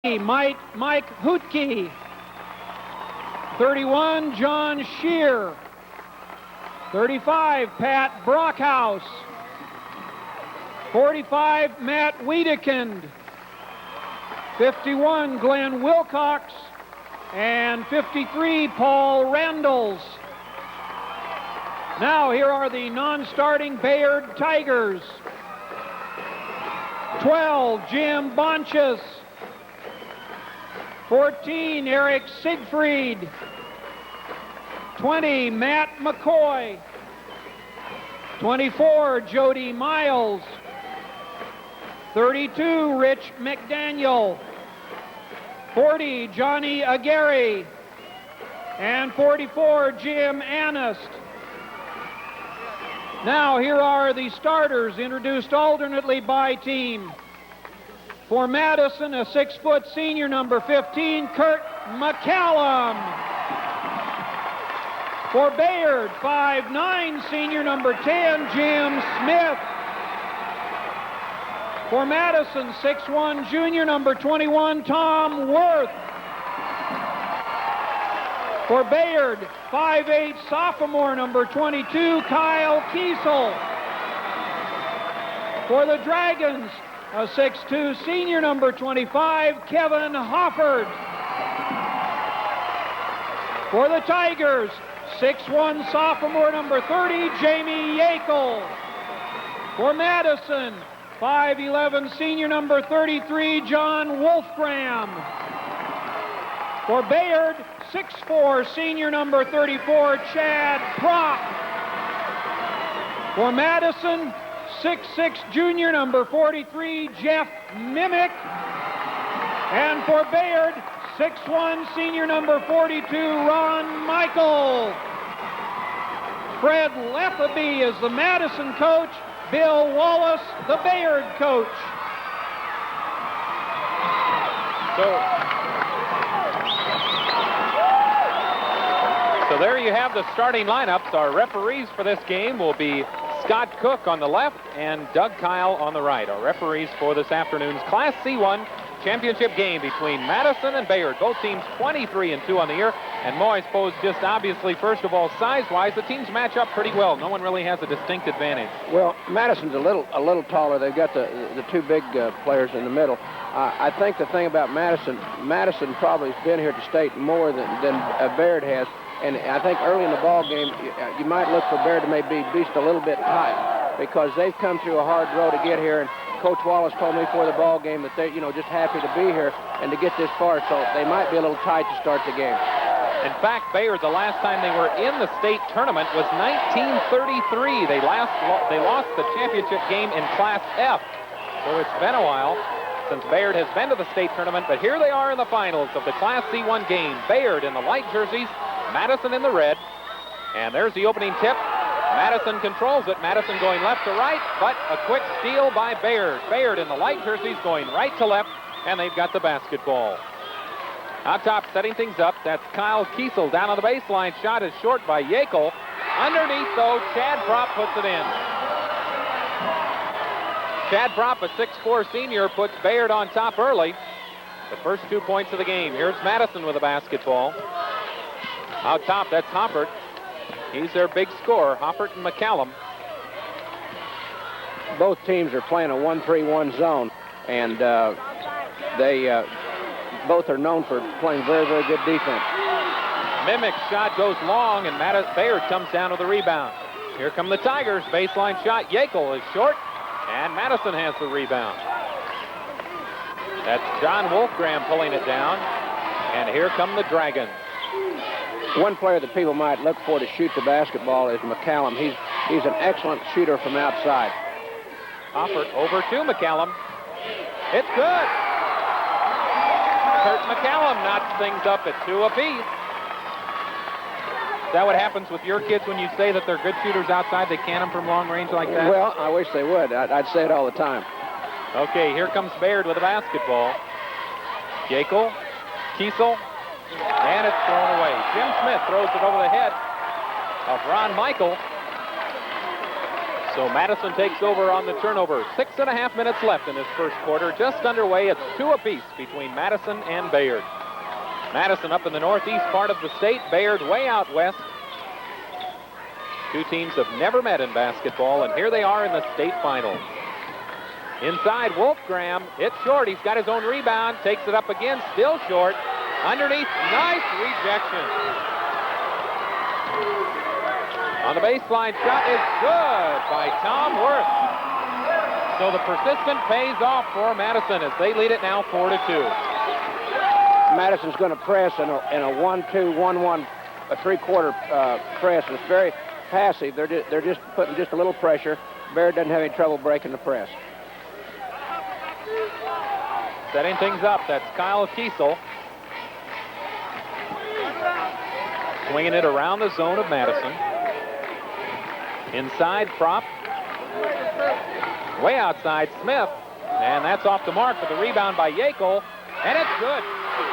Mike Hootke. 31, John Shear. 35, Pat Brockhouse. 45, Matt Wiedekind. 51, Glenn Wilcox. And 53, Paul Randalls. Now here are the non-starting Bayard Tigers. 12, Jim Bonchus. 14, Eric Siegfried. 20, Matt McCoy. 24, Jody Miles. 32, Rich McDaniel. 40, Johnny Aguirre. And 44, Jim Annist. Now here are the starters introduced alternately by team. For Madison, a 6-foot senior, number 15, Kurt McCallum. For Bayard, 5'9", senior, number 10, Jim Smith. For Madison, 6'1", junior, number 21, Tom Worth. For Bayard, 5'8", sophomore, number 22, Kyle Kiesel. For the Dragons, a 6'2", senior, number 25, Kevin Hofford. For the Tigers, 6'1", sophomore, number 30, Jamie Yackel. For Madison, 5'11", senior, number 33, John Wolfgram. For Bayard, 6'4", senior, number 34, Chad Propp. For Madison, 6'6", junior, number 43, Jeff Mimick. And for Bayard, 6'1", senior, number 42, Ron Michael. Fred Leffaby is the Madison coach, Bill Wallace, the Bayard coach. So there you have the starting lineups. Our referees for this game will be Scott Cook on the left and Doug Kyle on the right. Our referees for this afternoon's Class C1 championship game between Madison and Bayard. Both teams 23-2 on the year. And Mo, I suppose, just obviously, first of all, size-wise, the teams match up pretty well. No one really has a distinct advantage. Well, Madison's a little taller. They've got the two big players in the middle. I think the thing about Madison probably has been here to state more than Bayard has. And I think early in the ball game, you might look for Bayard to maybe be just a little bit tight because they've come through a hard road to get here. And Coach Wallace told me before the ball game that they're, just happy to be here and to get this far. So they might be a little tight to start the game. In fact, Bayard, the last time they were in the state tournament was 1933. They lost the championship game in Class F. So it's been a while since Bayard has been to the state tournament. But here they are in the finals of the Class C1 game. Bayard in the light jerseys, Madison in the red. And there's the opening tip. Madison controls it. Madison going left to right, but a quick steal by Bayard. Bayard in the light jerseys going right to left, and they've got the basketball. Out top, setting things up, that's Kyle Kiesel down on the baseline. Shot is short by Yackel. Underneath, though, Chad Propp puts it in. Chad Propp, a 6'4" senior, puts Bayard on top early. The first 2 points of the game. Here's Madison with a basketball. Out top, that's Hoppert. He's their big scorer, Hoppert and McCallum. Both teams are playing a 1-3-1 zone, and they both are known for playing very, very good defense. Mimick's shot goes long, and Bayard comes down with the rebound. Here come the Tigers. Baseline shot. Yackel is short, and Madison has the rebound. That's John Wolfgram pulling it down, and here come the Dragons. One player that people might look for to shoot the basketball is McCallum. He's an excellent shooter from outside. Hoppert over to McCallum. It's good. Kurt McCallum knocks things up at 2 apiece. Is that what happens with your kids when you say that they're good shooters outside? They can them from long range like that? Well, I wish they would. I'd say it all the time. Okay, here comes Bayard with a basketball. Yackel, Kiesel, and it's thrown away. Jim Smith throws it over the head of Ron Michael. So Madison takes over on the turnover. 6.5 minutes left in this first quarter. Just underway. It's 2 apiece between Madison and Bayard. Madison up in the northeast part of the state. Bayard way out west. Two teams have never met in basketball, and here they are in the state final. Inside, Wolfgram. It's short. He's got his own rebound. Takes it up again. Still short. Underneath. Nice rejection. On the baseline, shot is good by Tom Worth. So the persistent pays off for Madison as they lead it now 4-2. Madison's going to press in a 1-2, 1-1, a three-quarter press. It's very passive. They're just putting just a little pressure. Bayard doesn't have any trouble breaking the press. Setting things up, that's Kyle Kiesel. Swinging it around the zone of Madison. Inside, Prop. Way outside, Smith. And that's off the mark, but the rebound by Yackel. And it's good.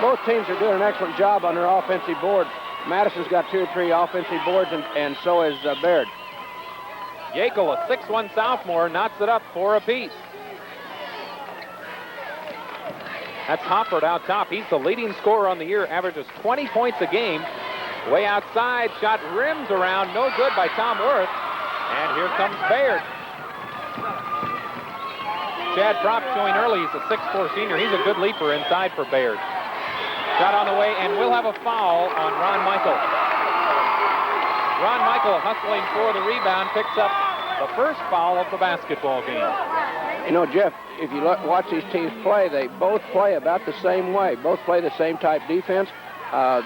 Both teams are doing an excellent job on their offensive board. Madison's got 2 or 3 offensive boards, and so is Bayard. Yackel, a 6'1 sophomore, knots it up 4 apiece. That's Hoffert out top. He's the leading scorer on the year, averages 20 points a game. Way outside, shot rims around, no good by Tom Worth. And here comes Bayard. Chad Prop showing early. He's a 6'4 senior. He's a good leaper inside for Bayard. Shot on the way, and we'll have a foul on Ron Michael. Ron Michael hustling for the rebound, picks up the first foul of the basketball game. You know, Jeff, if you watch these teams play, they both play about the same way. Both play the same type defense.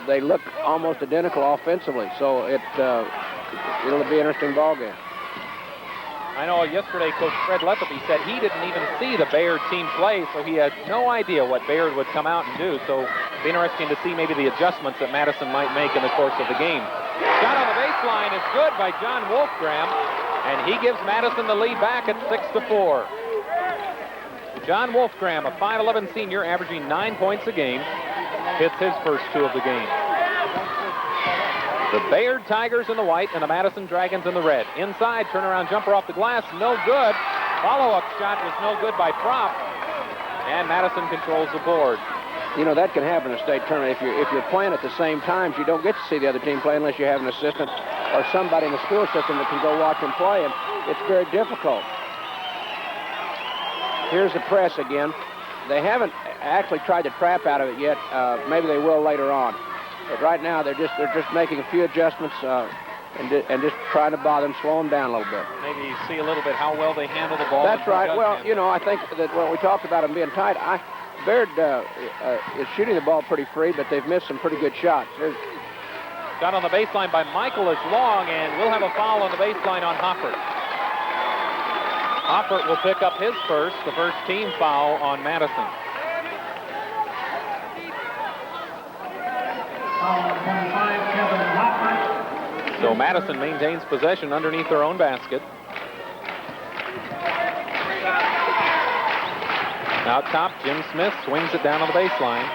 They look almost identical offensively, so it'll be an interesting ball game. I know yesterday Coach Fred Letheby said he didn't even see the Bayard team play, so he had no idea what Bayard would come out and do. So it'll be interesting to see maybe the adjustments that Madison might make in the course of the game. Shot on the baseline is good by John Wolfgram, and he gives Madison the lead back at 6-4. John Wolfgram, a 5'11 senior, averaging 9 points a game, hits his first 2 of the game. The Bayard Tigers in the white and the Madison Dragons in the red. Inside, turnaround jumper off the glass, no good. Follow-up shot was no good by Prop, and Madison controls the board. You know, that can happen in a state tournament. If you're playing at the same times, you don't get to see the other team play unless you have an assistant or somebody in the school system that can go watch them play, and it's very difficult. Here's the press again. They haven't actually tried to trap out of it yet. Maybe they will later on. But right now, they're just making a few adjustments and just trying to bother them, slow them down a little bit. Maybe see a little bit how well they handle the ball. That's right. Well, you know, I think that when we talked about them being tight, Bayard is shooting the ball pretty free, but they've missed some pretty good shots. Shot on the baseline by Michael is long, and we'll have a foul on the baseline on Hoffert. Hoffert will pick up his first, the first team foul on Madison. So Madison maintains possession underneath their own basket. Out top, Jim Smith swings it down on the baseline.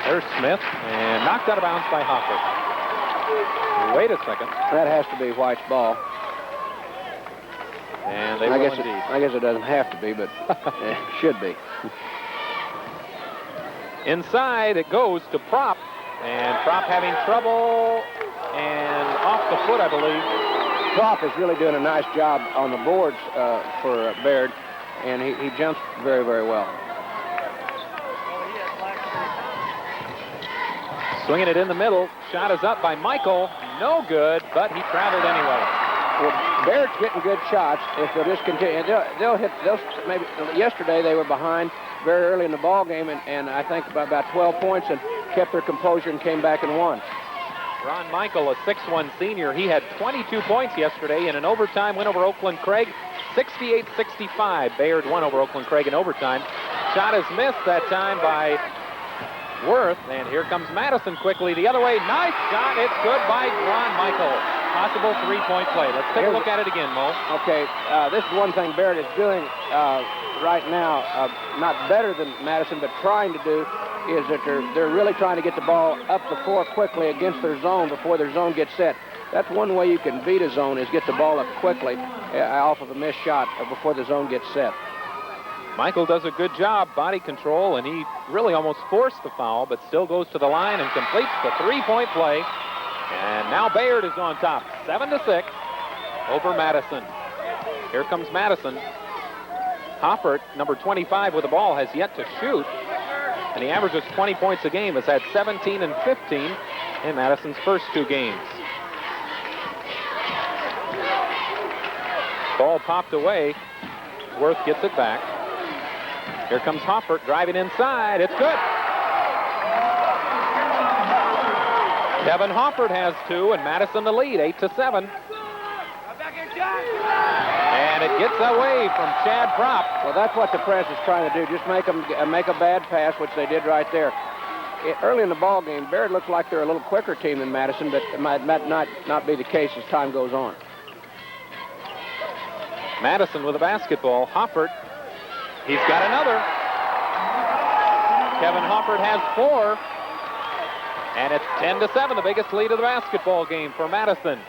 There's Smith, and knocked out of bounds by Hoffert. Wait a second. That has to be White's ball. And they will indeed. I guess it doesn't have to be, but it should be. Inside, it goes to Prop. And Prop having trouble, and off the foot, I believe. Prop is really doing a nice job on the boards for Bayard, and he jumps very, very well. Swinging it in the middle. Shot is up by Michael. No good, but he traveled anyway. Well, Bayard's getting good shots. If they'll just continue, they'll maybe. Yesterday they were behind very early in the ball game, and I think about 12 points, and kept their composure and came back and won. Ron Michael, a 6'1 senior, he had 22 points yesterday in an overtime win over Oakland Craig, 68-65. Bayard won over Oakland Craig in overtime. Shot is missed that time by Worth, and here comes Madison quickly the other way. Nice shot. It's good by Ron Michael. Possible three-point play. Let's take a look at it again, Mo. Okay, this is one thing Bayard is doing right now, not better than Madison, but trying to do, is that they're really trying to get the ball up the floor quickly against their zone before their zone gets set. That's one way you can beat a zone, is get the ball up quickly off of a missed shot before the zone gets set. Michael does a good job, body control, and he really almost forced the foul, but still goes to the line and completes the three-point play. And now Bayard is on top, 7-6 over Madison. Here comes Madison. Hoppert, number 25 with the ball, has yet to shoot, and he averages 20 points a game, has had 17 and 15 in Madison's first 2 games. Ball popped away. Worth gets it back. Here comes Hoppert driving inside. It's good. Kevin Hoppert has 2, and Madison the lead, 8-7. And it gets away from Chad Propp. Well, that's what the press is trying to do. Just make them make a bad pass, which they did right there. Early in the ball game, Bayard looks like they're a little quicker team than Madison, but it might not be the case as time goes on. Madison with a basketball. Hoppert, he's got another. Kevin Hoppert has 4. And it's 10-7, the biggest lead of the basketball game for Madison.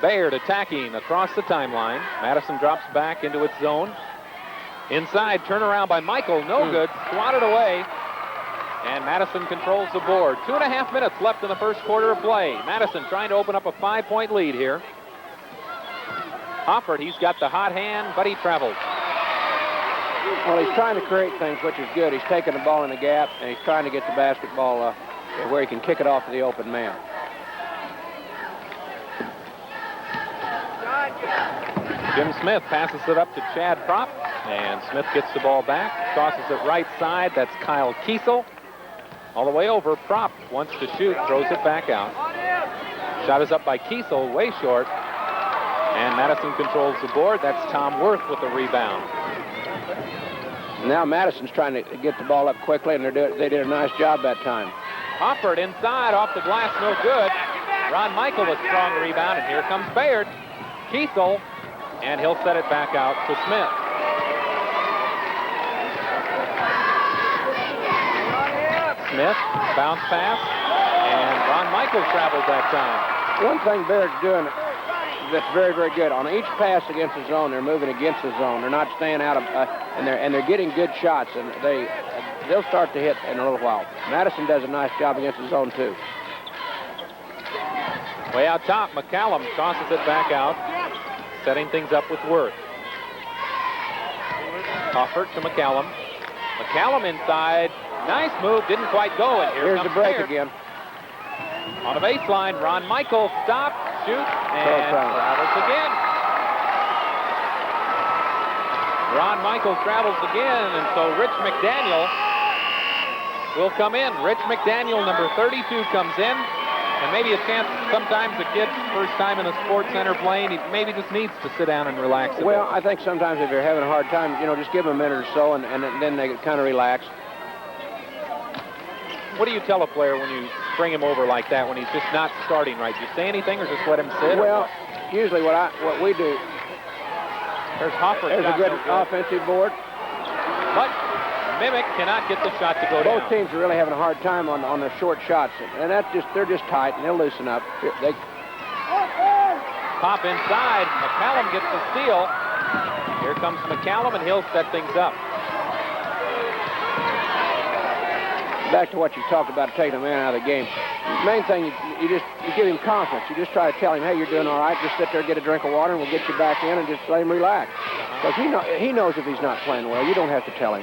Bayard attacking across the timeline. Madison drops back into its zone. Inside, turnaround by Michael, no good, swatted away. And Madison controls the board. 2.5 minutes left in the first quarter of play. Madison trying to open up a 5-point lead here. Hoppert, he's got the hot hand, but he traveled. Well, he's trying to create things, which is good. He's taking the ball in the gap, and he's trying to get the basketball where he can kick it off to the open man. Jim Smith passes it up to Chad Propp, and Smith gets the ball back, tosses it right side. That's Kyle Kiesel. All the way over. Propp wants to shoot, throws it back out. Shot is up by Kiesel, way short. And Madison controls the board. That's Tom Worth with the rebound. Now Madison's trying to get the ball up quickly, and they did a nice job that time. Hoppert inside, off the glass, no good. Ron Michael with strong rebound, and here comes Bayard. Kiesel, and he'll set it back out to Smith. Smith, bounce pass, and Ron Michael travels that time. One thing Bayard's doing that's very, very good. On each pass against the zone, they're moving against the zone. They're not staying out of, and they're getting good shots, and they'll start to hit in a little while. Madison does a nice job against the zone too. Way out top, McCallum tosses it back out, setting things up with Worth. Hoppert to McCallum. McCallum inside. Nice move, didn't quite go, and here's the break Bayard. again. On the baseline, Ron Michael stops, shoots, and travels again. Ron Michael travels again, and so Rich McDaniel will come in. Rich McDaniel, number 32, comes in. And maybe a chance, sometimes the kid, first time in the Sports Center playing, he maybe just needs to sit down and relax a bit. Well, I think sometimes if you're having a hard time, just give them a minute or so, and then they kind of relax. What do you tell a player when you bring him over like that, when he's just not starting right? Do you say anything or just let him sit? Well, usually what we do. There's Hopper. There's a good offensive board. But Mimic cannot get the shot to go down. Both teams are really having a hard time on their short shots, and they're just tight, and they'll loosen up. They pop inside. McCallum gets the steal. Here comes McCallum, and he'll set things up. Back to what you talked about, taking a man out of the game. Main thing, you give him confidence. You just try to tell him, hey, you're doing all right. Just sit there, get a drink of water, and we'll get you back in, and just let him relax. Because he knows if he's not playing well. You don't have to tell him.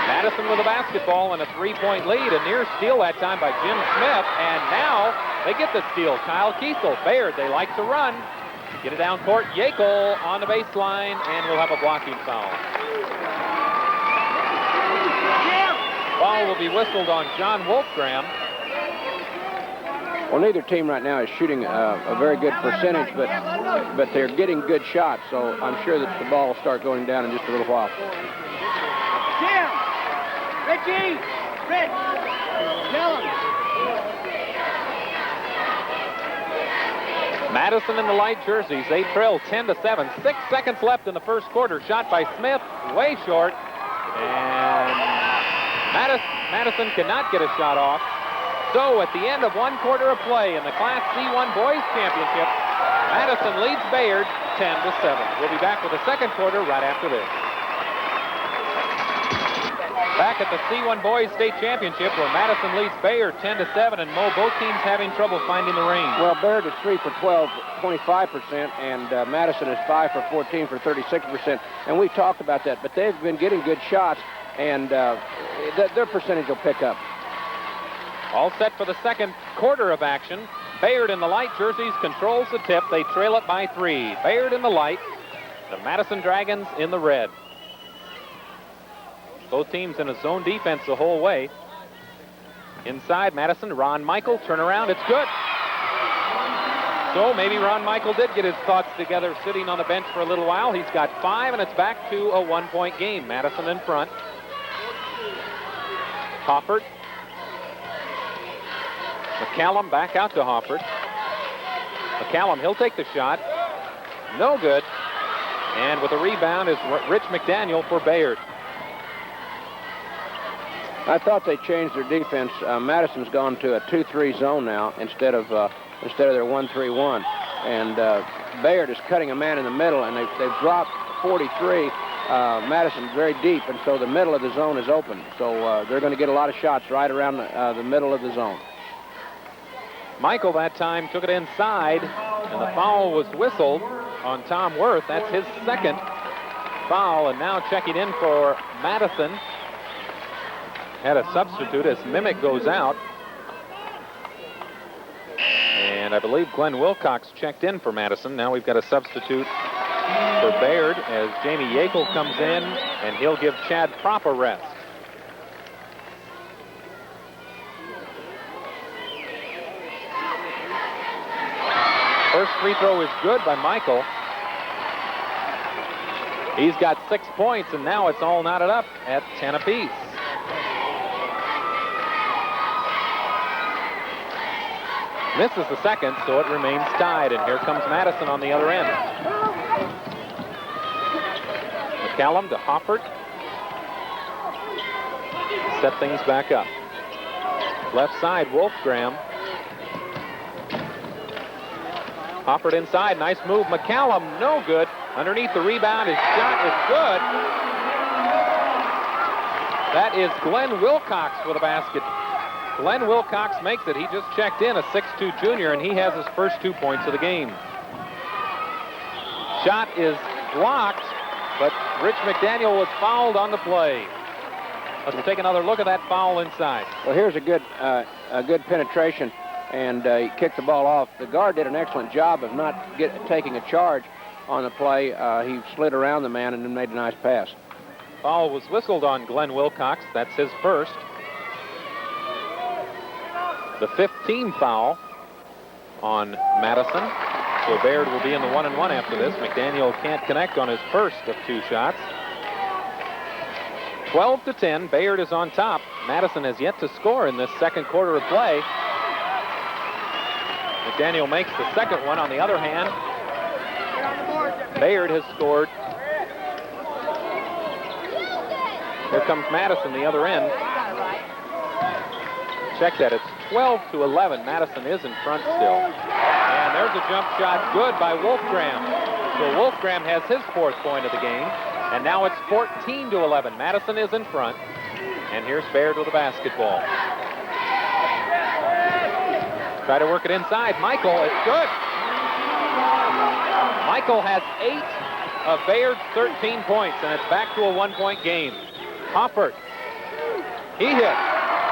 Madison with a basketball and a three-point lead. A near steal that time by Jim Smith. And now they get the steal. Kyle Kiesel. Bayard, they like to run. Get it down court. Yackel on the baseline, and we'll have a blocking foul. Foul will be whistled on John Wolfgram. Well, neither team right now is shooting a very good percentage, but they're getting good shots, so I'm sure that the ball will start going down in just a little while. Jim! Richie! Rich! Dylan! Madison in the light jerseys. They trail 10-7. 6 seconds left in the first quarter. Shot by Smith, way short. And Madison cannot get a shot off. So at the end of 1 quarter of play in the Class C1 Boys Championship, Madison leads Bayard 10-7. We'll be back with the second quarter right after this. Back at the C1 Boys State Championship where Madison leads Bayard 10-7, and Mo, both teams having trouble finding the range. Well, Bayard is 3 for 12, 25%, and Madison is 5 for 14 for 36%. And we talked about that, but they've been getting good shots, and their percentage will pick up. All set for the second quarter of action. Bayard in the light jerseys controls the tip. They trail it by 3. Bayard in the light, the Madison Dragons in the red. Both teams in a zone defense the whole way. Inside, Madison, Ron Michael, turn around, it's good. So maybe Ron Michael did get his thoughts together sitting on the bench for a little while. He's got 5, and it's back to a 1-point game. Madison in front. Hoffert. McCallum back out to Hoffert. McCallum, he'll take the shot. No good. And with a rebound is Rich McDaniel for Bayard. I thought they changed their defense. Madison's gone to a 2-3 zone now instead of their 1-3-1. And Bayard is cutting a man in the middle, and they've dropped 43. Madison very deep, and so the middle of the zone is open. So they're going to get a lot of shots right around the middle of the zone. Michael that time took it inside, and the foul was whistled on Tom Worth. That's his second foul, and now checking in for Madison. Had a substitute as Mimic goes out. And I believe Glenn Wilcox checked in for Madison. Now we've got a substitute for Bayard as Jamie Yackel comes in, and he'll give Chad Propp a rest. First free throw is good by Michael. He's got 6 points, and now it's all knotted up at 10 apiece. Misses the second, so it remains tied, and here comes Madison on the other end. McCallum to Hoffert. Set things back up. Left side, Wolfgram. Hoffert inside, nice move. McCallum, no good. Underneath the rebound, his shot is good. That is Glenn Wilcox with a basket. Glenn Wilcox makes it. He just checked in, a 6'2 junior, and he has his first 2 points of the game. Shot is blocked, but Rich McDaniel was fouled on the play. Let's take another look at that foul inside. Well, here's a good penetration, and he kicked the ball off. The guard did an excellent job of not taking a charge on the play. He slid around the man and then made a nice pass. Foul was whistled on Glenn Wilcox. That's his first. The 15th foul on Madison. So Bayard will be in the 1-and-1 after this. McDaniel can't connect on his first of 2 shots. 12-10, Bayard is on top. Madison has yet to score in this second quarter of play. McDaniel makes the second one. On the other hand, Bayard has scored. Here comes Madison, the other end. Check that, it's 12-11. Madison is in front still. And there's a jump shot good by Wolfgram. So Wolfgram has his 4th point of the game. And now it's 14-11. Madison is in front. And here's Bayard with the basketball. Try to work it inside. Michael, it's good. Michael has 8 of Bayard's 13 points, and it's back to a 1-point game. Hoffert, he hit.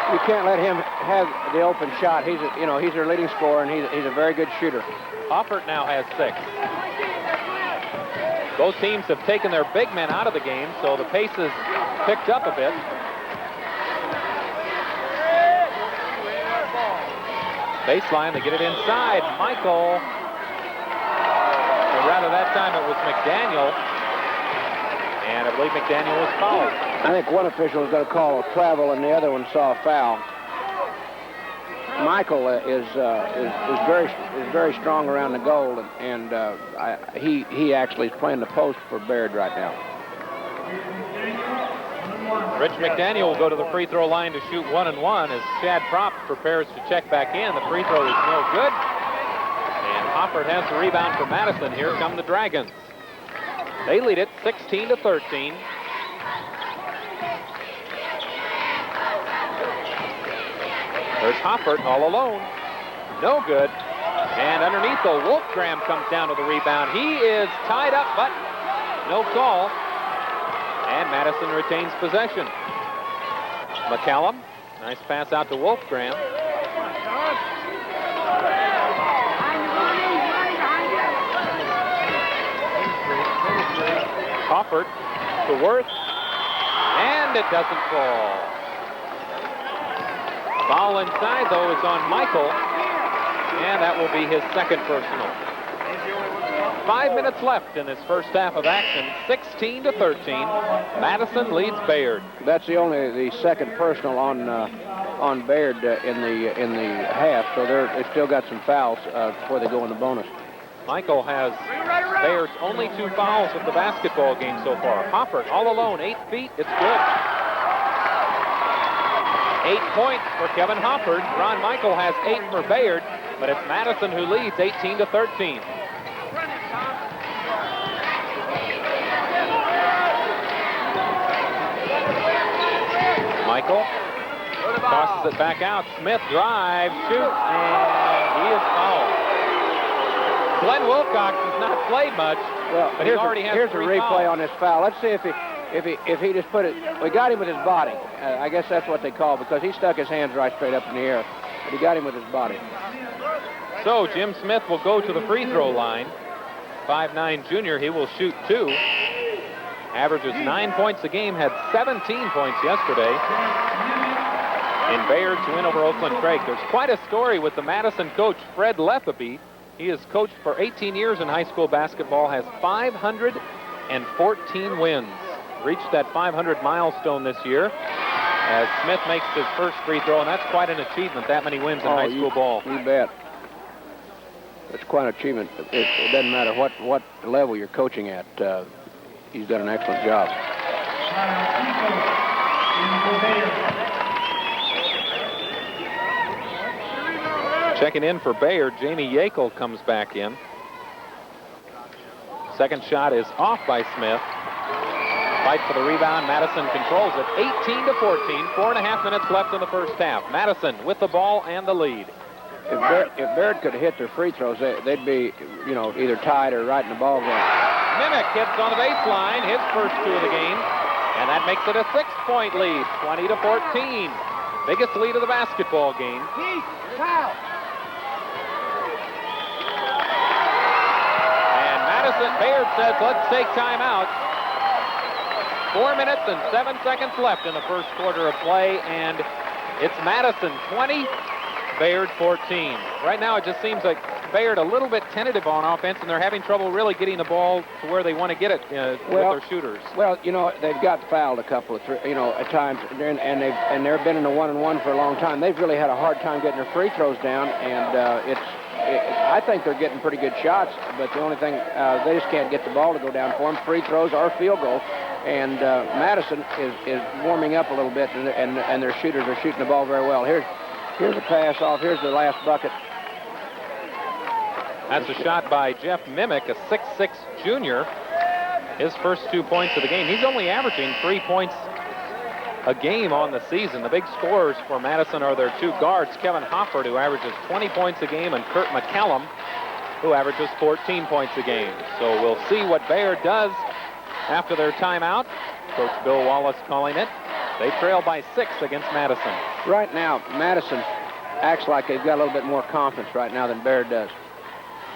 You can't let him have the open shot. He's their leading scorer, and he's a very good shooter. Hoffert now has 6. Both teams have taken their big men out of the game, so the pace has picked up a bit. Baseline, they get it inside. Michael, or rather that time it was McDaniel, and I believe McDaniel was fouled. I think one official was going to call a travel, and the other one saw a foul. Michael is very strong around the goal, and he actually is playing the post for Bayard right now. Rich McDaniel will go to the free throw line to shoot 1 and 1 as Chad Propp prepares to check back in. The free throw is no good. And Hofford has the rebound for Madison. Here come the Dragons. They lead it 16-13. There's Hofford all alone. No good. And underneath, though, Wolfgram comes down to the rebound. He is tied up, but no call. And Madison retains possession. McCallum, nice pass out to Wolfgram. Hofford to Worth, and it doesn't fall. Foul inside, though, is on Michael, and that will be his second personal. 5 minutes left in this first half of action. 16-13. Madison leads Bayard. That's the second personal on Bayard in the half. So they've still got some fouls before they go in the bonus. Michael has Bayard's only 2 fouls of the basketball game so far. Hofford all alone, 8 feet. It's good. 8 points for Kevin Hofford. Ron Michael has 8 for Bayard, but it's Madison who leads 18-13. Michael tosses it back out. Smith drives, shoots, and he is fouled. Glenn Wilcox has not played much, but he already has 3 Here's a replay fouls. on this foul. Let's see if he just put it. We got him with his body. I guess that's what they call, because he stuck his hands right straight up in the air. But he got him with his body. So Jim Smith will go to the free throw line. 5'9" junior. He will shoot 2. Averages 9 points a game. Had 17 points yesterday in Bayard's win over Oakland Craig. There's quite a story with the Madison coach, Fred Letheby. He has coached for 18 years in high school basketball, has 514 wins. Reached that 500 milestone this year as Smith makes his first free throw, and that's quite an achievement, that many wins in high school ball. You bet. It's quite an achievement. It doesn't matter what level you're coaching at. He's done an excellent job. Checking in for Bayard, Jamie Yackel comes back in. Second shot is off by Smith. Fight for the rebound. Madison controls it. 18-14. 4.5 minutes left in the first half. Madison with the ball and the lead. If Bayard could hit their free throws, they'd be, either tied or right in the ball game. Mimic hits on the baseline, his first 2 of the game, and that makes it a 6-point lead, 20-14. Biggest lead of the basketball game. Foul. And Madison, Bayard says, let's take time out. 4 minutes and 7 seconds left in the first quarter of play, and it's Madison 20, Bayard 14. Right now it just seems like Bayard a little bit tentative on offense, and they're having trouble really getting the ball to where they want to get it with their shooters. Well, they've got fouled a couple of at times, and they've been in a 1-on-1 for a long time. They've really had a hard time getting their free throws down, and I think they're getting pretty good shots, but the only thing, they just can't get the ball to go down for them, free throws or field goal. And Madison is warming up a little bit, and their shooters are shooting the ball very well. Here's a pass off. Here's the last bucket. That's a shot by Jeff Mimic, a 6'6" junior. His first 2 points of the game. He's only averaging 3 points a game on the season. The big scorers for Madison are their 2 guards, Kevin Hofford, who averages 20 points a game, and Kurt McCallum, who averages 14 points a game. So we'll see what Bayard does after their timeout. Coach Bill Wallace calling it. They trail by 6 against Madison. Right now, Madison acts like they've got a little bit more confidence right now than Bayard does.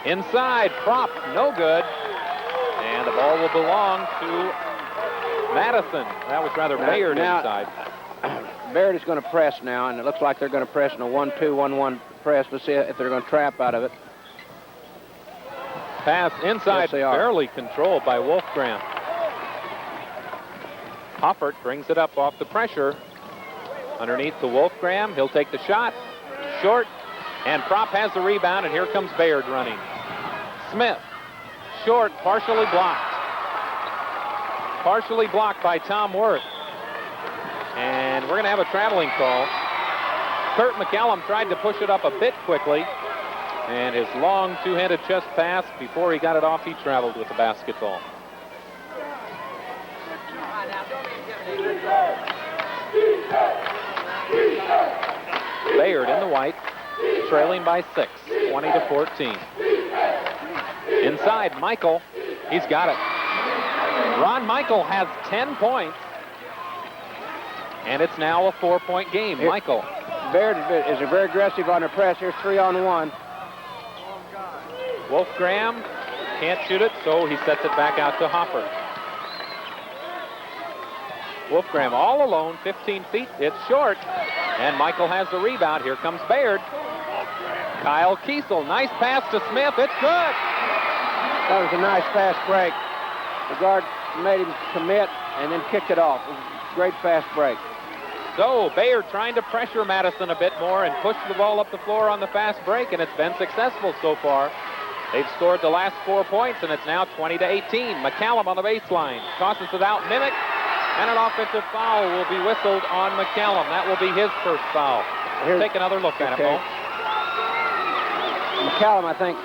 Inside, Propp, no good. And the ball will belong to Madison. That was rather Bayard inside. Bayard is going to press now, and it looks like they're going to press in a 1-2, 1-1 press. Let's see if they're going to trap out of it. Pass inside, Yes, they are. barely controlled by Wolfgram. Hoffert brings it up off the pressure. Underneath to Wolfgram. He'll take the shot. Short. And Propp has the rebound, and here comes Bayard running. Smith. Short, partially blocked. Partially blocked by Tom Worth. And we're going to have a traveling call. Kurt McCallum tried to push it up a bit quickly. And his long two-handed chest pass, before he got it off, he traveled with the basketball. Bayard in the white, trailing by 6, 20-14. Inside, Michael. He's got it. Ron Michael has 10 points. And it's now a 4-point game. Here, Michael. Bayard is very aggressive on the press. Here's 3-on-1. Wolfgram can't shoot it, so he sets it back out to Hopper. Wolfgram all alone, 15 feet. It's short. And Michael has the rebound. Here comes Bayard. Kyle Kiesel, nice pass to Smith. It's good. That was a nice fast break. The guard made him commit and then kicked it off. It was a great fast break. So Bayard trying to pressure Madison a bit more and push the ball up the floor on the fast break, and it's been successful so far. They've scored the last 4 points, and it's now 20-18. McCallum on the baseline. Tosses it out. Minnick. And an offensive foul will be whistled on McCallum. That will be his first foul. Take another look at it, Mo. McCallum, I think,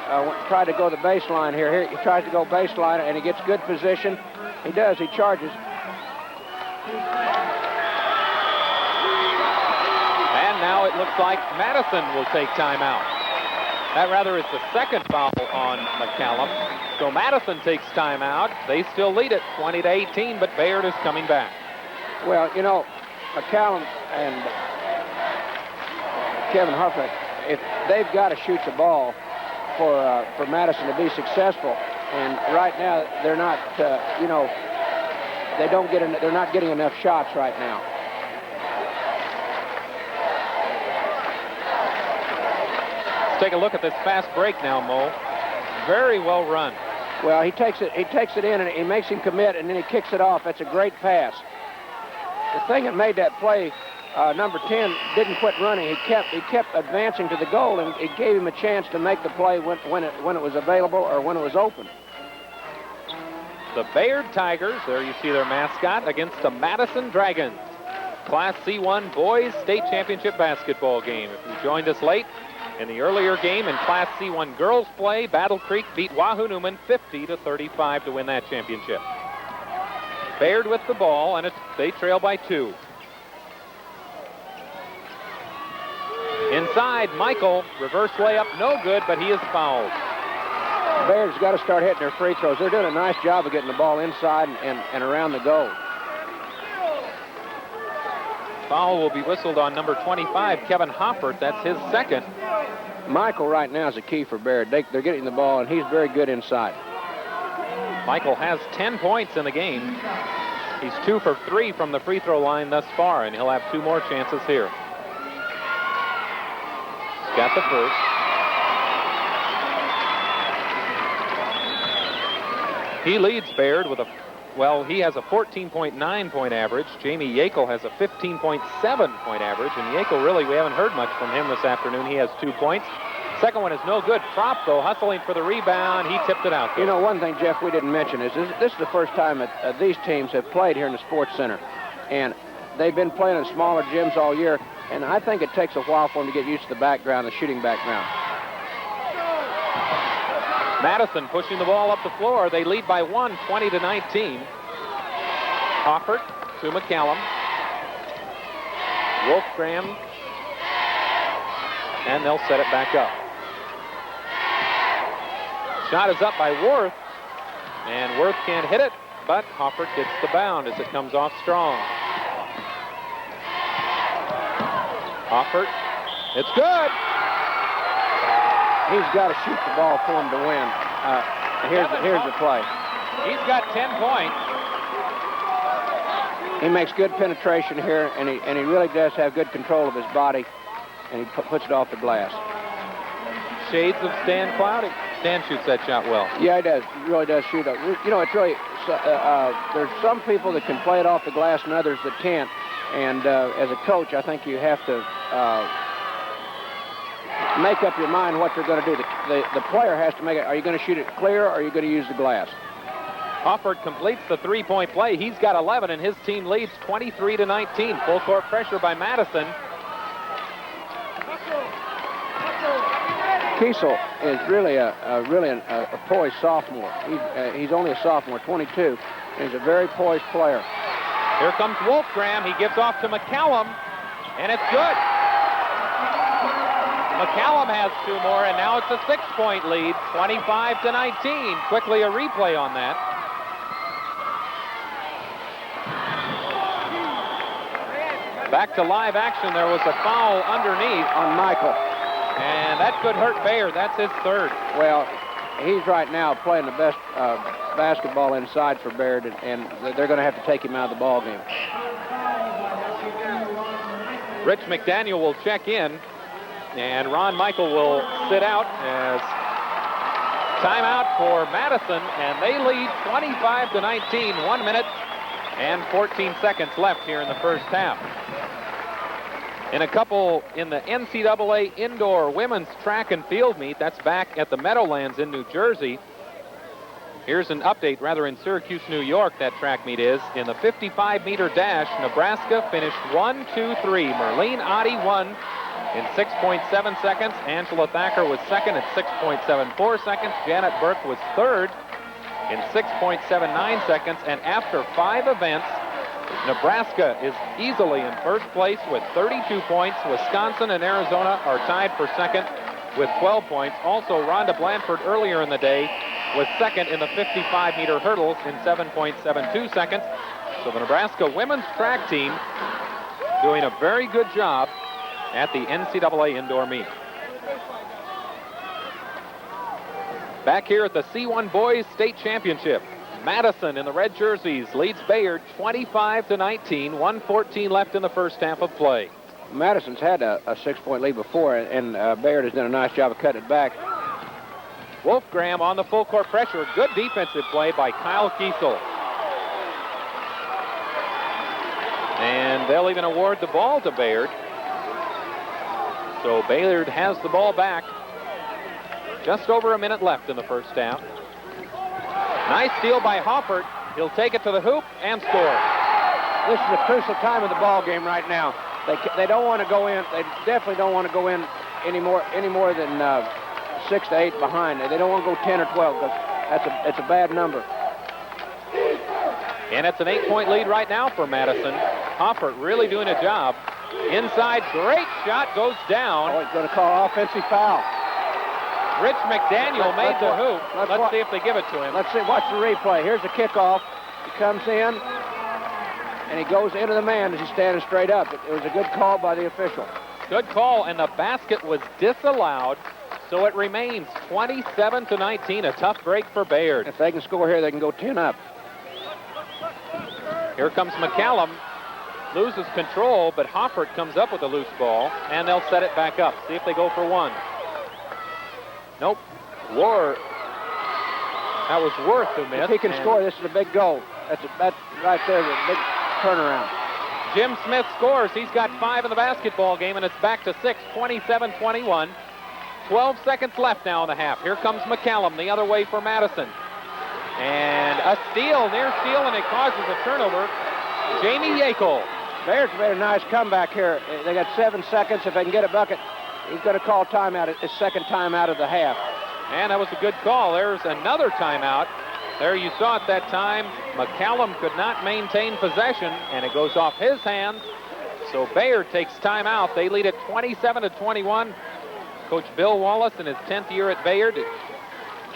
tried to go the baseline here. Here he tries to go baseline, and he gets good position. He does. He charges. And now it looks like Madison will take timeout. That rather is the second foul on McCallum. So Madison takes timeout. They still lead it 20-18, but Bayard is coming back. Well, you know, McCallum and Kevin Huffman, if they've got to shoot the ball for Madison to be successful, and right now they're not, you know, they're not getting enough shots right now. Let's take a look at this fast break now, Mo. Very well run. Well, he takes it in, and he makes him commit, and then he kicks it off. That's a great pass. The thing that made that play, number 10 didn't quit running. He kept advancing to the goal, and it gave him a chance to make the play when it was available or when it was open. The Bayard Tigers, there you see their mascot, against the Madison Dragons. Class C1 Boys State Championship basketball game. If you joined us late, in the earlier game in Class C1 girls play, Battle Creek beat Wahoo Newman 50-35 to win that championship. Bayard with the ball, and they trail by 2. Inside, Michael, reverse layup, no good, but he is fouled. Bayard's got to start hitting their free throws. They're doing a nice job of getting the ball inside and around the goal. Foul will be whistled on number 25, Kevin Hoppert. That's his second. Michael right now is a key for Bayard. They're getting the ball, and he's very good inside. Michael has 10 points in the game. He's 2 for 3 from the free throw line thus far, and he'll have 2 more chances here. He's got the first. He leads Bayard with he has a 14.9 point average. Jamie Yackel has a 15.7 point average, and Yackel really, we haven't heard much from him this afternoon. He has 2 points. Second one is no good. Prop, though, hustling for the rebound. He tipped it out, though. You know, one thing, Jeff, we didn't mention is this is the first time that these teams have played here in the Sports Center, and they've been playing in smaller gyms all year, and I think it takes a while for them to get used to the background, the shooting background. Madison pushing the ball up the floor. They lead by 1, 20-19. Hoffert to McCallum. Wolfgram. And they'll set it back up. Shot is up by Worth. And Worth can't hit it, but Hoffert gets the bound as it comes off strong. Hoffert. It's good. He's got to shoot the ball for him to win. Here's the play. He's got 10 points. He makes good penetration here, and he really does have good control of his body, and he puts it off the glass. Shades of Stan Cloudy. Stan shoots that shot well. Yeah, he does. He really does shoot it. You know, it's really, there's some people that can play it off the glass and others that can't. And as a coach, I think you have to make up your mind what you're going to do. The player has to make it. Are you going to shoot it clear, or are you going to use the glass? Hofford completes the three-point play. He's got 11, and his team leads 23-19. Full court pressure by Madison. Kiesel is really a poised sophomore. He's only a sophomore, 22. And he's a very poised player. Here comes Wolfgram. He gives off to McCallum, and it's good. McCallum has 2 more, and now it's a 6-point lead, 25-19. Quickly a replay on that. Back to live action. There was a foul underneath On Michael. and that could hurt Bayard. That's his 3rd. Well, he's right now playing the best basketball inside for Bayard, and they're going to have to take him out of the ball game. Rich McDaniel will check in, and Ron Michael will sit out as timeout for Madison, and they lead 25-19. 1 minute and 14 seconds left here in the first half. In a couple in the NCAA indoor women's track and field meet, that's back at the Meadowlands in New Jersey. Here's an update, rather, in Syracuse, New York, that track meet is. In the 55-meter dash, Nebraska finished 1, 2, 3. Merlene Otte won in 6.7 seconds. Angela Thacker was second at 6.74 seconds. Janet Burke was third in 6.79 seconds. And after 5 events, Nebraska is easily in first place with 32 points. Wisconsin and Arizona are tied for second with 12 points. Also, Rhonda Blanford earlier in the day was second in the 55-meter hurdles in 7.72 seconds. So the Nebraska women's track team doing a very good job at the NCAA indoor meet. Back here at the C1 Boys State Championship, Madison in the red jerseys leads Bayard 25-19. 1:14 left in the first half of play. Madison's had a 6-point lead before, and Bayard has done a nice job of cutting it back. Wolfgram on the full court pressure. Good defensive play by Kyle Kiesel. And they'll even award the ball to Bayard. So Bayard has the ball back. Just over a minute left in the first half. Nice steal by Hoffert. He'll take it to the hoop and score. This is a crucial time of the ball game right now. They don't want to go in. They definitely don't want to go in any more than 6 to 8 behind. They don't want to go 10 or 12 because it's a bad number. And it's an 8-point lead right now for Madison. Hoffert really doing a job. Inside, great shot, goes down. Oh, he's going to call offensive foul. Rich McDaniel made the hoop. Let's see if they give it to him. Let's see. Watch the replay. Here's the kickoff. He comes in, and he goes into the man as he's standing straight up. It was a good call by the official. Good call, and the basket was disallowed, so it remains 27-19. A tough break for Bayard. If they can score here, they can go 10 up. Here comes McCallum. Loses control, but Hoffert comes up with a loose ball, and they'll set it back up. See if they go for one. Nope. That was Worth who missed. If he can score, this is a big goal. That's right there, the big turnaround. Jim Smith scores. He's got 5 in the basketball game, and it's back to 6, 27-21. 12 seconds left now in the half. Here comes McCallum the other way for Madison. And a steal, near steal, and it causes a turnover. Jamie Yackel. Bayard's made a nice comeback here. They got 7 seconds. If they can get a bucket, he's going to call timeout, his second timeout of the half. And that was a good call. There's another timeout. There you saw it that time. McCallum could not maintain possession, and it goes off his hands. So Bayard takes timeout. They lead at 27-21. Coach Bill Wallace, in his 10th year at Bayard,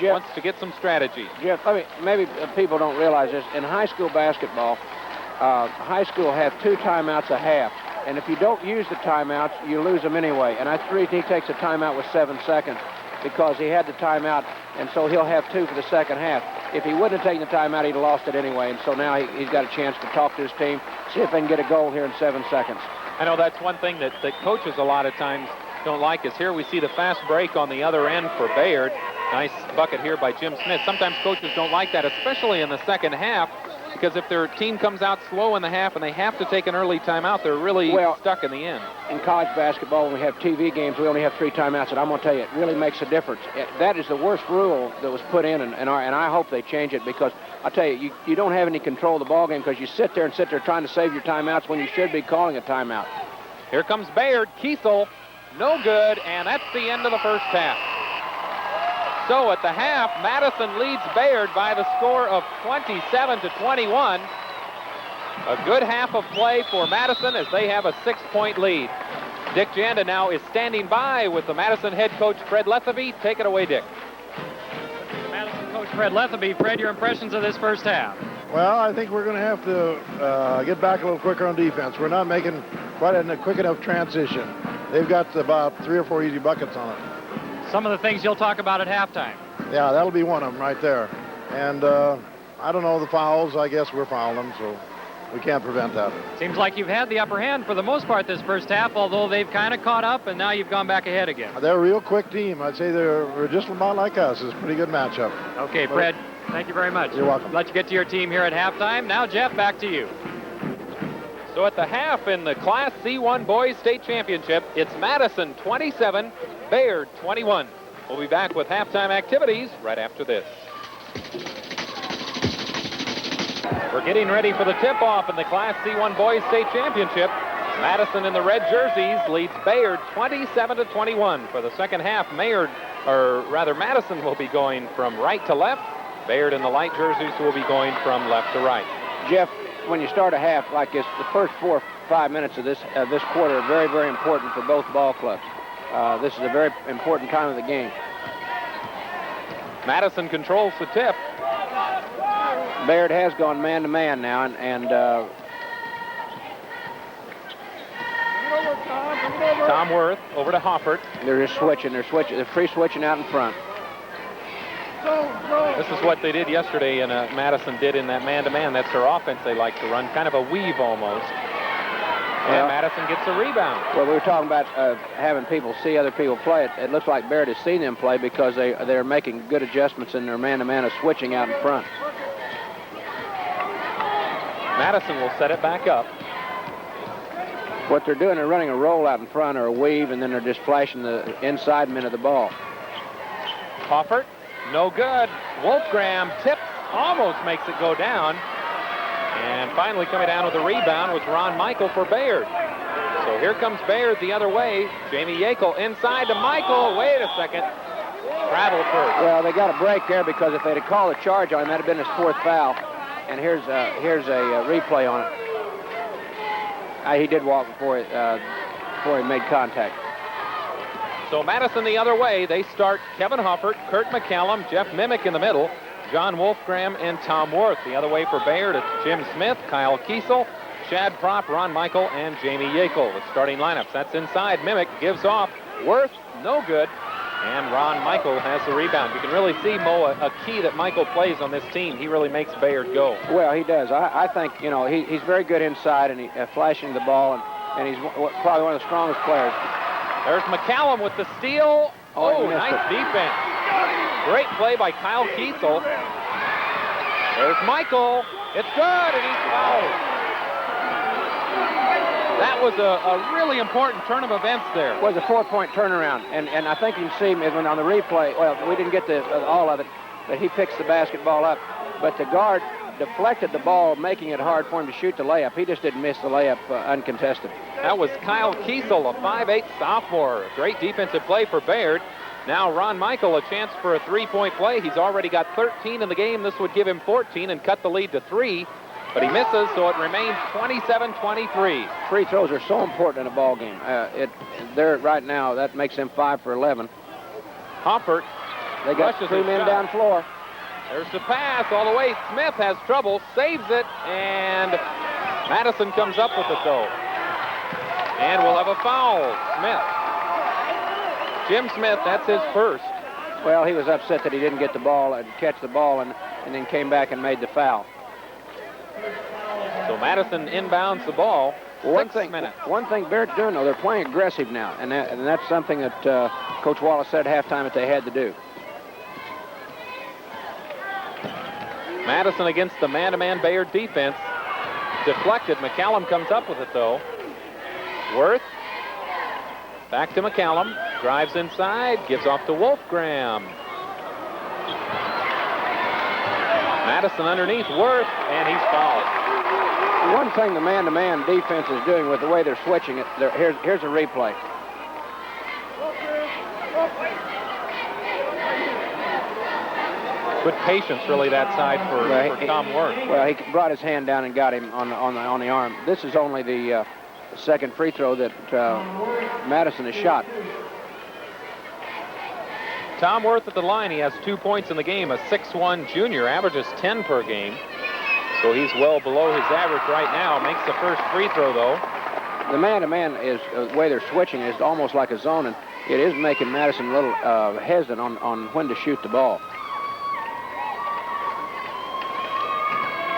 wants to get some strategy. Jeff, maybe people don't realize this. In high school basketball, high school have 2 timeouts a half. And if you don't use the timeouts, you lose them anyway. And that's the reason he takes a timeout with 7 seconds, because he had the timeout, and so he'll have 2 for the second half. If he wouldn't have taken the timeout, he'd have lost it anyway. And so now he's got a chance to talk to his team, see if they can get a goal here in 7 seconds. I know that's one thing that coaches a lot of times don't like, is here we see the fast break on the other end for Bayard. Nice bucket here by Jim Smith. Sometimes coaches don't like that, especially in the second half, Because if their team comes out slow in the half and they have to take an early timeout, they're really stuck in the end. In college basketball, when we have TV games, we only have 3 timeouts, and I'm going to tell you, it really makes a difference. That is the worst rule that was put in, and I hope they change it, because I'll tell you, you don't have any control of the ball game because you sit there trying to save your timeouts when you should be calling a timeout. Here comes Bayard. Kiesel, no good, and that's the end of the first half. So at the half, Madison leads Bayard by the score of 27-21. A good half of play for Madison as they have a 6-point lead. Dick Janda now is standing by with the Madison head coach, Fred Letheby. Take it away, Dick. Madison coach Fred Letheby. Fred, your impressions of this first half? Well, I think we're going to have to get back a little quicker on defense. We're not making quite a quick enough transition. They've got about 3 or 4 easy buckets on it. Some of the things you'll talk about at halftime. Yeah, that'll be one of them right there. And I don't know, the fouls, I guess we're fouling them, so we can't prevent that. Seems like you've had the upper hand for the most part this first half, although they've kind of caught up, and now you've gone back ahead again. They're a real quick team. I'd say they're just about like us. It's a pretty good matchup. Okay, Fred, thank you very much. You're welcome. Let you get to your team here at halftime. Now, Jeff, back to you. So at the half in the Class C1 Boys State Championship, it's Madison 27, Bayard 21. We'll be back with halftime activities right after this. We're getting ready for the tip-off in the Class C1 Boys State Championship. Madison in the red jerseys leads Bayard 27-21. For the second half, Madison will be going from right to left. Bayard in the light jerseys will be going from left to right. Jeff, when you start a half like this, the first 4 or 5 minutes of this quarter are very, very important for both ball clubs. This is a very important time of the game. Madison controls the tip. Bayard has gone man-to-man now, and Tom Worth over to Hoffert. They're just switching. They're free switching out in front. This is what they did yesterday, and Madison did in that man-to-man. That's their offense they like to run, kind of a weave almost. And Madison gets a rebound. Well, we were talking about having people see other people play. It looks like Bayard has seen them play because they're making good adjustments in their man-to-man of switching out in front. Madison will set it back up. What they're doing, they're running a roll out in front or a weave, and then they're just flashing the inside men of the ball. Hoffert, no good. Wolfgram tips, almost makes it go down. And finally coming down with a rebound was Ron Michael for Bayard. So here comes Bayard the other way. Jamie Yackel inside to Michael. Wait a second. Travel first. Well, they got a break there because if they'd have called a charge on him, that'd have been his 4th foul. And here's a replay on it. He did walk before he made contact. So Madison the other way. They start Kevin Hoffert, Kurt McCallum, Jeff Mimick in the middle, John Wolfgram, and Tom Worth. The other way for Bayard, it's Jim Smith, Kyle Kiesel, Chad Propp, Ron Michael, and Jamie Yackel. The starting lineups. That's inside. Mimick gives off. Worth, no good. And Ron Michael has the rebound. You can really see, Mo, a key that Michael plays on this team. He really makes Bayard go. Well, he does. I think, he's very good inside and flashing the ball, and he's probably one of the strongest players. There's McCallum with the steal. Oh, nice it. defense. Great play by Kyle Kiesel. There's Michael. It's good, and he's fouled. That was a really important turn of events there. It was a 4-point turnaround, and I think you can see when on the replay, well, we didn't get all of it, but he picks the basketball up. But the guard deflected the ball, making it hard for him to shoot the layup. He just didn't miss the layup uncontested. That was Kyle Kiesel, a 5'8" sophomore. Great defensive play for Bayard. Now Ron Michael, a chance for a 3-point play. He's already got 13 in the game. This would give him 14 and cut the lead to 3. But he misses, so it remains 27-23. Free throws are so important in a ball game. They're right now, that makes them 5 for 11. Hoffert. They got 3 men down floor. There's the pass all the way. Smith has trouble, saves it, and Madison comes up with it, though. And we'll have a foul. Smith. Jim Smith, that's his first. Well, he was upset that he didn't get the ball and catch the ball and then came back and made the foul. So Madison inbounds the ball. One 6 thing minutes. Bayard's doing, though, they're playing aggressive now, and that's something that Coach Wallace said at halftime that they had to do. Madison against the man-to-man Bayard defense. Deflected. McCallum comes up with it, though. Worth. Back to McCallum. Drives inside. Gives off to Wolfgram. Madison underneath Worth, and he's fouled. One thing the man-to-man defense is doing with the way they're switching it, here's a replay. Good patience, really, that side for Tom Worth. Well, he brought his hand down and got him on the arm. This is only the second free throw that Madison has shot. Tom Worth at the line. He has 2 points in the game. A 6'1" junior, averages 10 per game. So he's well below his average right now. Makes the first free throw, though. The man-to-man is the way they're switching is almost like a zone, and it is making Madison a little hesitant on when to shoot the ball.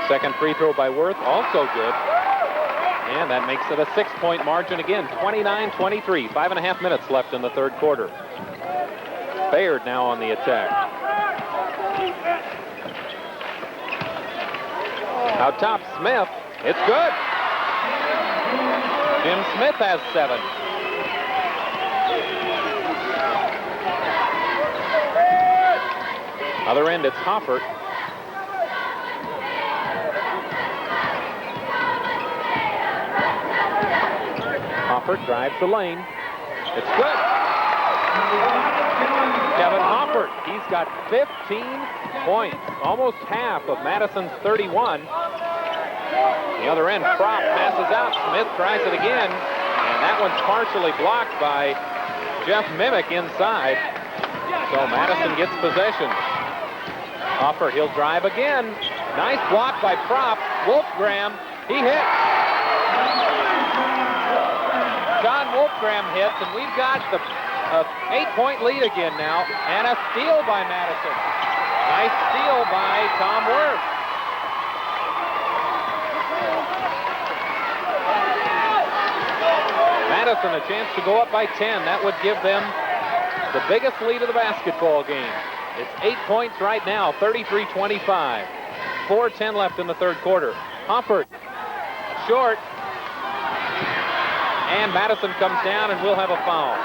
Second free throw by Worth, also good. And that makes it a 6-point margin again, 29-23. 5.5 minutes left in the third quarter. Bayard now on the attack. Out top, Smith. It's good. Jim Smith has 7. Other end, it's Hoffert. Hoffert drives the lane. It's good. Kevin Hoffert, he's got 15 points, almost half of Madison's 31. The other end, Prop passes out. Smith tries it again, and that one's partially blocked by Jeff Mimick inside. So Madison gets possession. Hoffert, he'll drive again. Nice block by Prop. Wolfgram, he hits. John Wolfgram hits, and we've got the 8-point lead again now, and a steal by Madison. Nice steal by Tom Worth. Madison a chance to go up by 10. That would give them the biggest lead of the basketball game. It's 8 points right now, 33-25. 4:10 left in the third quarter. Hoffert, short. And Madison comes down and will have a foul.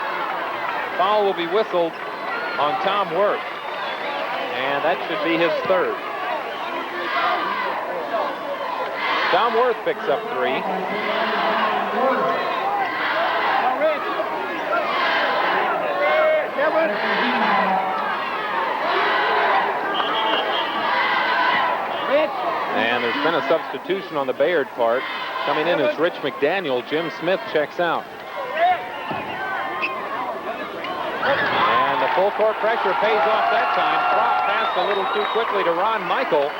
Foul will be whistled on Tom Worth. And that should be his third. Tom Worth picks up 3. And there's been a substitution on the Bayard part. Coming in is Rich McDaniel. Jim Smith checks out. And the full court pressure pays off that time. Prop passed a little too quickly to Ron Michael.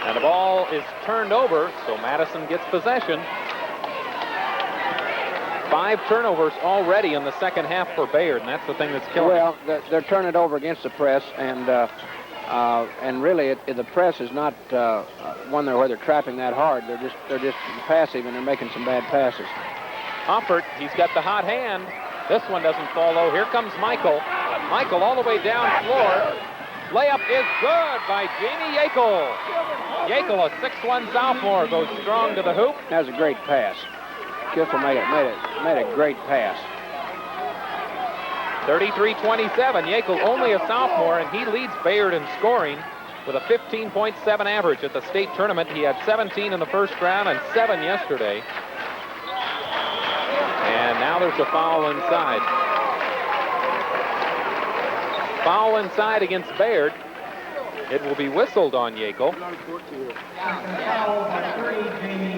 And the ball is turned over, so Madison gets possession. 5 turnovers already in the second half for Bayard, and that's the thing that's killing Well, they're turning it over against the press, and really the press is not one where they're trapping that hard. They're just passive, and they're making some bad passes. Hoffert, he's got the hot hand. This one doesn't follow. Here comes Michael. Michael all the way down floor. Layup is good by Jamie Yackel. Yackel, a 6'1" sophomore, goes strong to the hoop. That was a great pass. Kiffel made a great pass. 33-27. Yackel only a sophomore, and he leads Bayard in scoring with a 15.7 average at the state tournament. He had 17 in the first round and 7 yesterday. And now there's a foul inside. Foul inside against Bayard. It will be whistled on Yackel.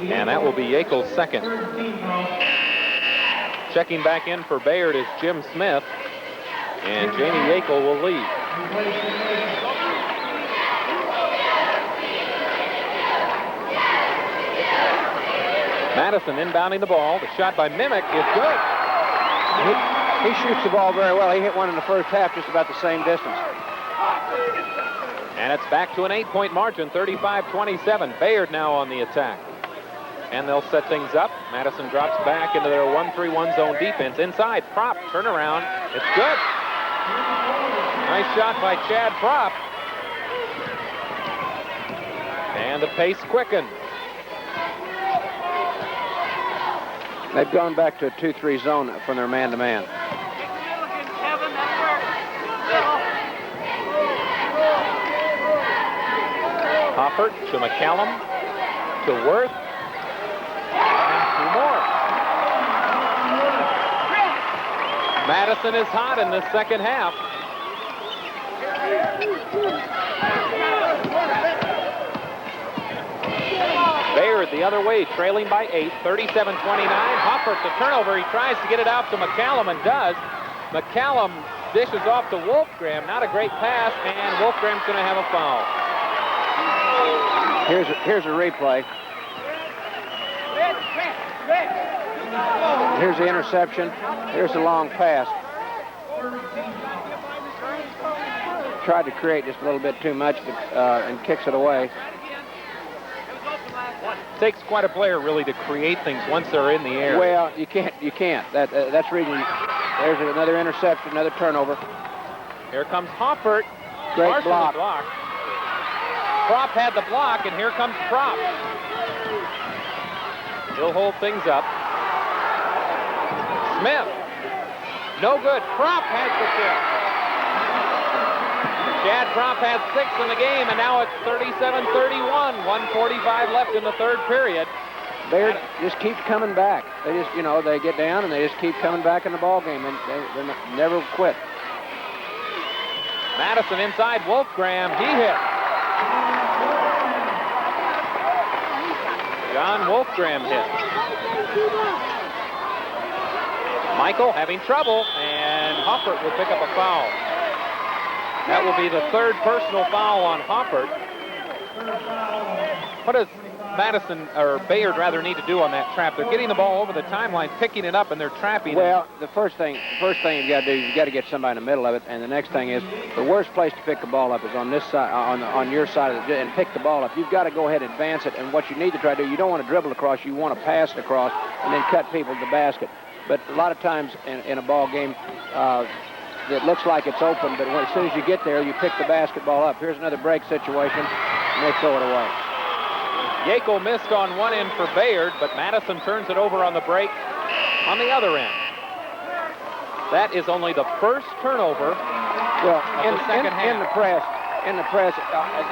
And that will be Yackel's second. Checking back in for Bayard is Jim Smith. And Jamie Yackel will lead. Madison inbounding the ball. The shot by Mimick is good. He shoots the ball very well. He hit one in the first half just about the same distance. And it's back to an 8-point margin, 35-27. Bayard now on the attack. And they'll set things up. Madison drops back into their 1-3-1 zone defense. Inside, Prop, turnaround. It's good. Nice shot by Chad Prop. And the pace quickens. They've gone back to a 2-3 zone from their man-to-man. Hoppert to McCallum to Worth. And 2 more. Madison is hot in this second half. Bayard the other way, trailing by 8, 37-29. Hoppert the turnover. He tries to get it out to McCallum and does. McCallum dishes off to Wolfgram. Not a great pass, and Wolfgram's going to have a foul. Here's a replay. Here's the interception. Here's the long pass. Tried to create just a little bit too much and kicks it away. Takes quite a player really to create things once they're in the air. Well, you can't. That's reading. There's another interception, another turnover. Here comes Hoppert. Great block. Prop had the block, and here comes Prop. He'll hold things up. Smith. No good. Prop has the kill. Chad Prop has 6 in the game, and now it's 37-31. 1:45 left in the third period. They just keep coming back. They just, they get down and they just keep coming back in the ball game, and they never quit. Madison inside Wolfgram. He hit. John Wolfgram hit. Michael having trouble, and Hoppert will pick up a foul. That will be the third personal foul on Hoppert. What does Madison, or Bayard rather, need to do on that trap? They're getting the ball over the timeline, picking it up, and they're trapping Well, the first thing you've got to do is you've got to get somebody in the middle of it, and the next thing is the worst place to pick the ball up is on this side, on your side of and pick the ball up. You've got to go ahead and advance it, and what you need to try to do, you don't want to dribble across, you want to pass it across and then cut people to the basket. But a lot of times in a ball game, it looks like it's open, but as soon as you get there, you pick the basketball up. Here's another break situation, and they throw it away. Yackel missed on one end for Bayard, but Madison turns it over on the break on the other end. That is only the first turnover of the second half. In the press,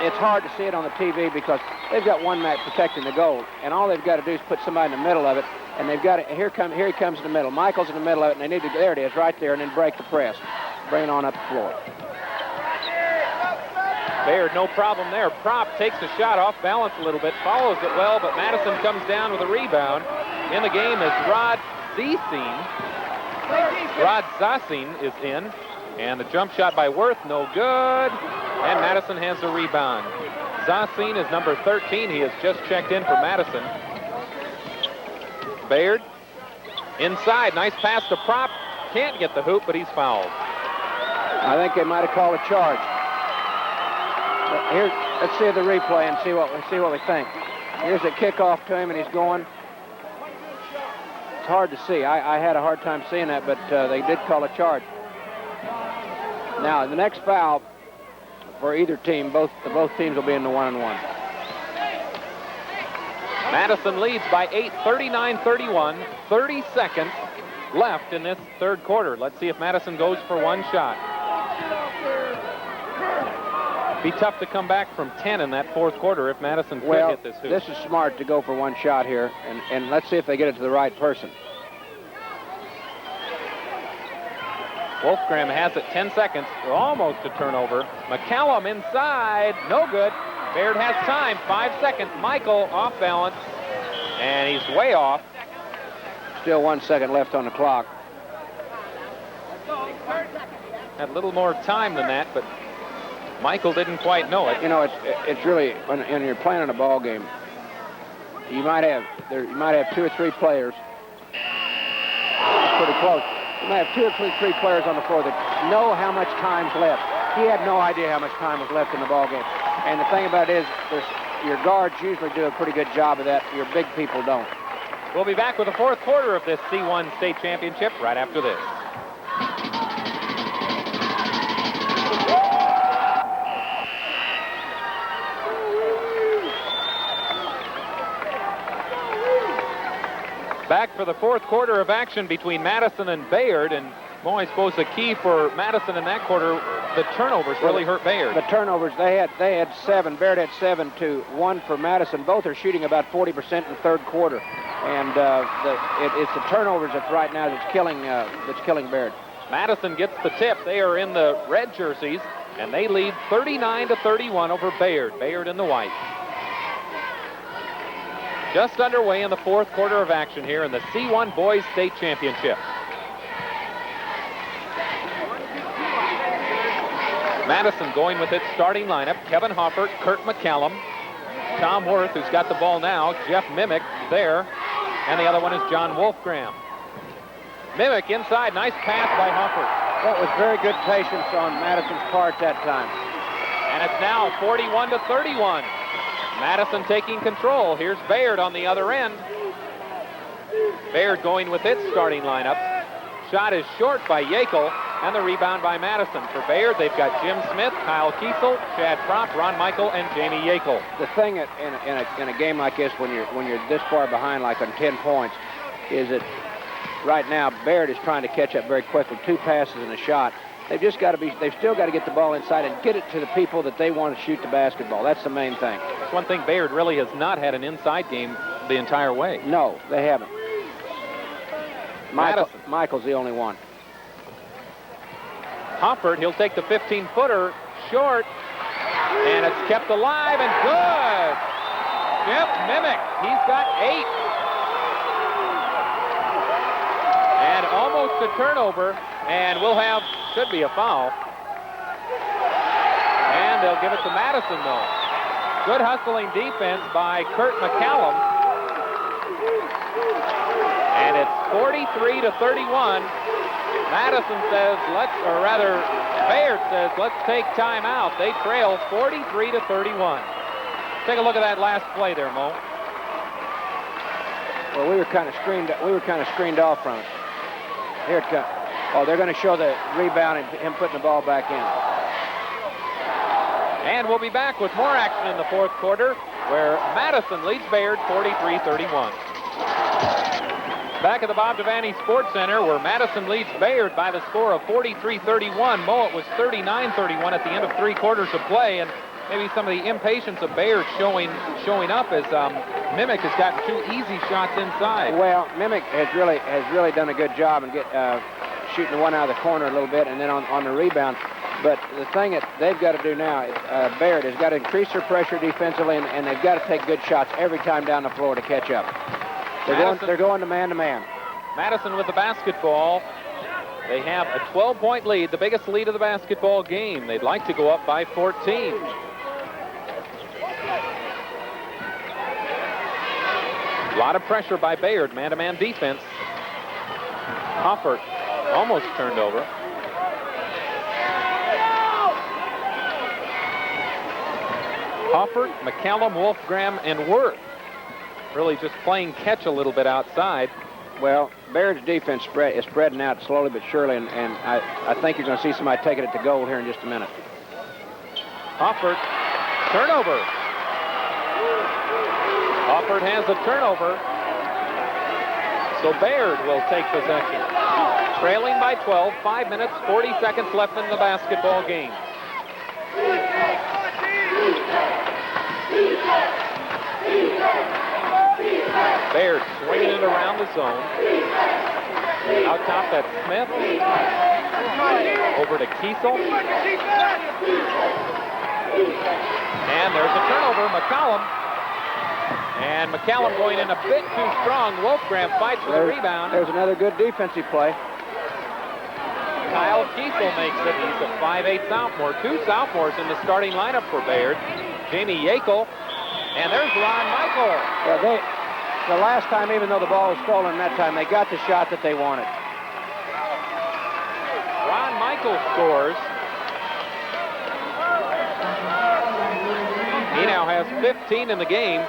it's hard to see it on the TV because they've got one man protecting the goal, and all they've got to do is put somebody in the middle of it, and they've got it. Here he comes in the middle. Michael's in the middle of it, and they need to. There it is, right there, and then break the press, bring it on up the floor. Bayard, no problem there. Prop takes a shot off balance a little bit, follows it well, but Madison comes down with a rebound. In the game is Rod Zasine. Rod Zasine is in, and the jump shot by Worth, no good, and Madison has the rebound. Zasine is number 13. He has just checked in for Madison. Bayard inside, nice pass to Prop. Can't get the hoop, but he's fouled. I think they might have called a charge. Here, let's see the replay and see what we think. Here's a kickoff to him, and he's going. It's hard to see. I had a hard time seeing that, but they did call a charge. Now, the next foul for either team, both teams will be in the 1-on-1. Madison leads by 8, 39-31. 30 seconds left in this third quarter. Let's see if Madison goes for one shot. Be tough to come back from 10 in that fourth quarter if Madison could hit this hoop. This is smart to go for one shot here, and let's see if they get it to the right person. Wolfgram has it, 10 seconds, almost a turnover. McCallum inside, no good. Bayard has time, 5 seconds. Michael off balance, and he's way off. Still 1 second left on the clock. Had a little more time than that, but Michael didn't quite know it. You know, it's really, when you're playing in a ball game, you might have 2 or 3 players. It's pretty close. You might have 2 or 3 players on the floor that know how much time's left. He had no idea how much time was left in the ball game. And the thing about it is, your guards usually do a pretty good job of that. Your big people don't. We'll be back with the fourth quarter of this C1 state championship right after this. Back for the fourth quarter of action between Madison and Bayard, and I suppose the key for Madison in that quarter, the turnovers really hurt Bayard. The turnovers, they had 7. Bayard had 7 to 1 for Madison. Both are shooting about 40% in the third quarter, and it's the turnovers that right now that's killing Bayard. Madison gets the tip. They are in the red jerseys, and they lead 39-31 over Bayard. Bayard in the white. Just underway in the fourth quarter of action here in the C1 Boys State Championship. Madison going with its starting lineup. Kevin Hoffert, Kurt McCallum, Tom Worth, who's got the ball now, Jeff Mimick there, and the other one is John Wolfgram. Mimick inside, nice pass by Hoffert. That was very good patience on Madison's part that time. And it's now 41-31. Madison taking control. Here's Bayard on the other end. Bayard going with its starting lineup. Shot is short by Yackel, and the rebound by Madison. For Bayard, they've got Jim Smith, Kyle Kiesel, Chad Propp, Ron Michael, and Jamie Yackel. The thing in a game like this, when you're this far behind, like on 10 points, is that right now Bayard is trying to catch up very quickly. 2 passes and a shot. They've still got to get the ball inside and get it to the people that they want to shoot the basketball. That's the main thing. That's one thing Bayard really has not had an inside game the entire way. No, they haven't. Michael's the only one. Hoffert, he'll take the 15-footer short, and it's kept alive and good. Jeff Mimick, he's got 8. And almost a turnover, and should be a foul. And they'll give it to Madison, though. Good hustling defense by Kurt McCallum. And it's 43-31. Madison says, Bayard says, let's take time out. They trail 43-31. Take a look at that last play there, Mo. Well, we were kind of screened off from it. Here it comes. Oh, they're going to show the rebound and him putting the ball back in. And we'll be back with more action in the fourth quarter, where Madison leads Bayard 43-31. Back at the Bob Devaney Sports Center, where Madison leads Bayard by the score of 43-31. Mo, it was 39-31 at the end of 3 quarters of play, and maybe some of the impatience of Bayard showing up as Mimick has gotten 2 easy shots inside. Well, Mimick has really done a good job and shooting the one out of the corner a little bit, and then on the rebound. But the thing that they've got to do now, Bayard has got to increase their pressure defensively, and they've got to take good shots every time down the floor to catch up. They're going to man-to-man. Madison with the basketball. They have a 12-point lead, the biggest lead of the basketball game. They'd like to go up by 14. A lot of pressure by Bayard, man-to-man defense. Hoffert almost turned over. Hoffert, McCallum, Wolfgram, and Worth really just playing catch a little bit outside. Well, Bayard's defense is spreading out slowly but surely, and I think you're going to see somebody taking it to goal here in just a minute. Hoffert, turnover. Hoffert has a turnover, so Bayard will take possession. Trailing by 12, 5 minutes, 40 seconds left in the basketball game. Bayard swinging it around the zone. Out top, that's Smith. Over to Kiesel. And there's a turnover, McCallum. And McCallum going in a bit too strong. Wolfgram fights for the rebound. There's another good defensive play. Kyle Kiesel makes it. He's a 5'8 sophomore. 2 sophomores in the starting lineup for Bayard. Jamie Yackel. And there's Ron Michael. Yeah, the last time, even though the ball was stolen that time, they got the shot that they wanted. Ron Michael scores. He now has 15 in the game.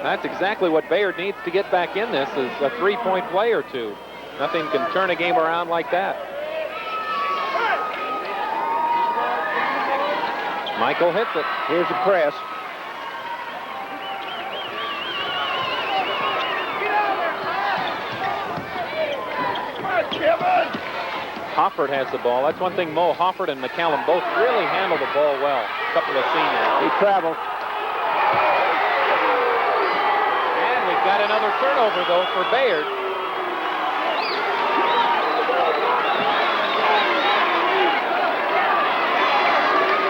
That's exactly what Bayard needs to get back in this, is a 3-point play or 2. Nothing can turn a game around like that. Michael hits it. Here's the press. Hofford has the ball. That's one thing Mo Hofford and McCallum both really handle the ball well. A couple of seniors. He traveled. And we've got another turnover, though, for Bayard.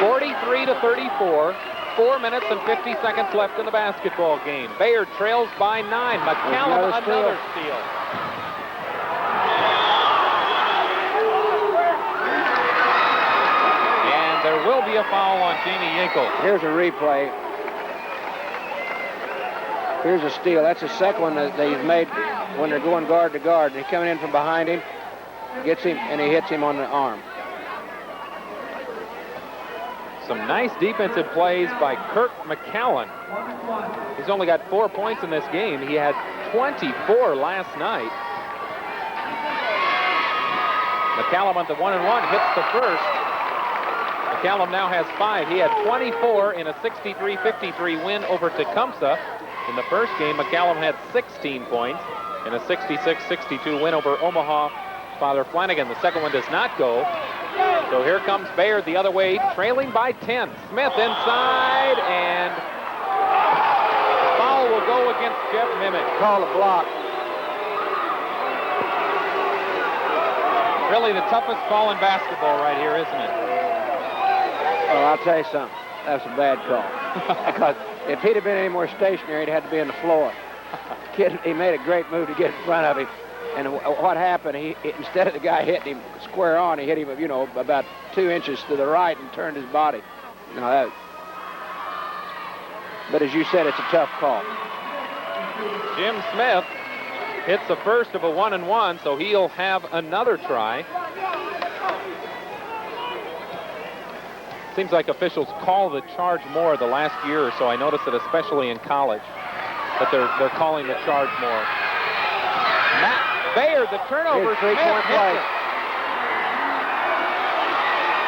(43-34). 4 minutes and 50 seconds left in the basketball game. Bayard trails by 9. McCallum another steal. And there will be a foul on Jamie Yinkle. Here's a replay. Here's a steal. That's the second one that they've made when they're going guard to guard. And he's coming in from behind him, gets him, and he hits him on the arm. Some nice defensive plays by Kirk McCallum. He's only got 4 points in this game. He had 24 last night. McCallum on the 1-and-1 hits the first. McCallum now has 5. He had 24 in a 63-53 win over Tecumseh. In the first game, McCallum had 16 points in a 66-62 win over Omaha Father Flanagan. The second one does not go. So here comes Bayard the other way, trailing by 10. Smith inside, and foul will go against Jeff Mimick. Call a block. Really the toughest call in basketball right here, isn't it? Well, I'll tell you something. That's a bad call. Because if he'd have been any more stationary, he'd had to be on the floor. Kid, he made a great move to get in front of him. And what happened, he instead of the guy hitting him square on, he hit him, you know, about 2 inches to the right and turned his body. But as you said, it's a tough call. Jim Smith hits the first of a 1-and-1, so he'll have another try. Seems like officials call the charge more the last year or so. I noticed it especially in college, that they're calling the charge more. Matt Bayard, the turnover. Smith play.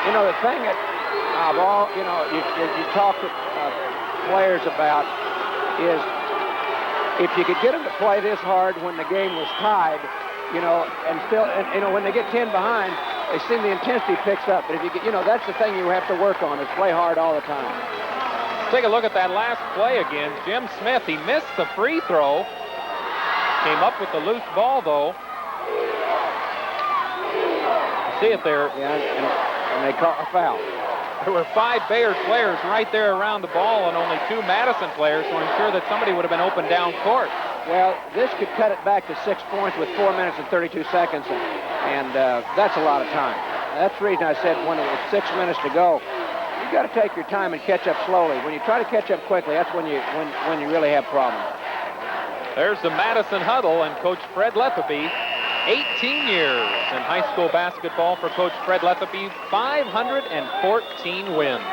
You know, the thing that I've all, you know, you talk to players about is if you could get them to play this hard when the game was tied, you know, and still, you know, when they get 10 behind, they seem the intensity picks up. But if you get, you know, that's the thing you have to work on is play hard all the time. Take a look at that last play again. Jim Smith, he missed the free throw. Came up with the loose ball, though. You see it there. Yeah, and they caught a foul. There were 5 Bayard players right there around the ball and only 2 Madison players, so I'm sure that somebody would have been open down court. Well, this could cut it back to 6 points with 4 minutes and 32 seconds, and that's a lot of time. That's the reason I said when it was 6 minutes to go, you got to take your time and catch up slowly. When you try to catch up quickly, that's when you really have problems. There's the Madison huddle and Coach Fred Letheby. 18 years in high school basketball for Coach Fred Letheby. 514 wins.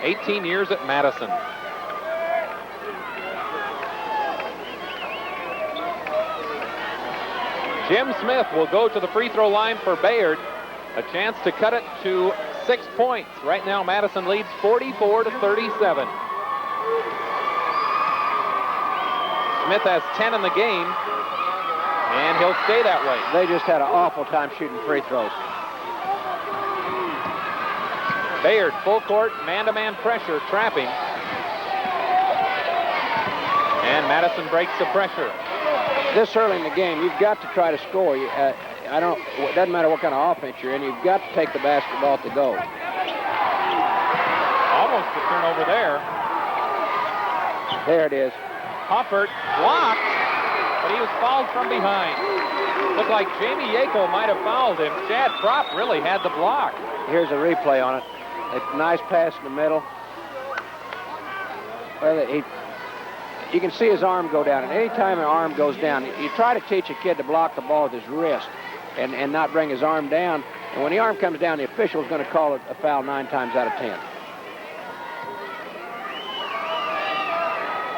18 years at Madison. Jim Smith will go to the free throw line for Bayard. A chance to cut it to 6 points. Right now, Madison leads 44-37. Smith has 10 in the game, and he'll stay that way. They just had an awful time shooting free throws. Bayard, full court, man-to-man pressure, trapping. And Madison breaks the pressure. This early in the game, you've got to try to score. It doesn't matter what kind of offense you're in, you've got to take the basketball to go. Almost a turnover there. There it is. Hofford blocked, but he was fouled from behind. Looked like Jamie Yackel might have fouled him. Chad Propp really had the block. Here's a replay on it. A nice pass in the middle. Well, you can see his arm go down, and any time an arm goes down, you try to teach a kid to block the ball with his wrist and not bring his arm down. And when the arm comes down, the official's going to call it a foul 9 times out of 10.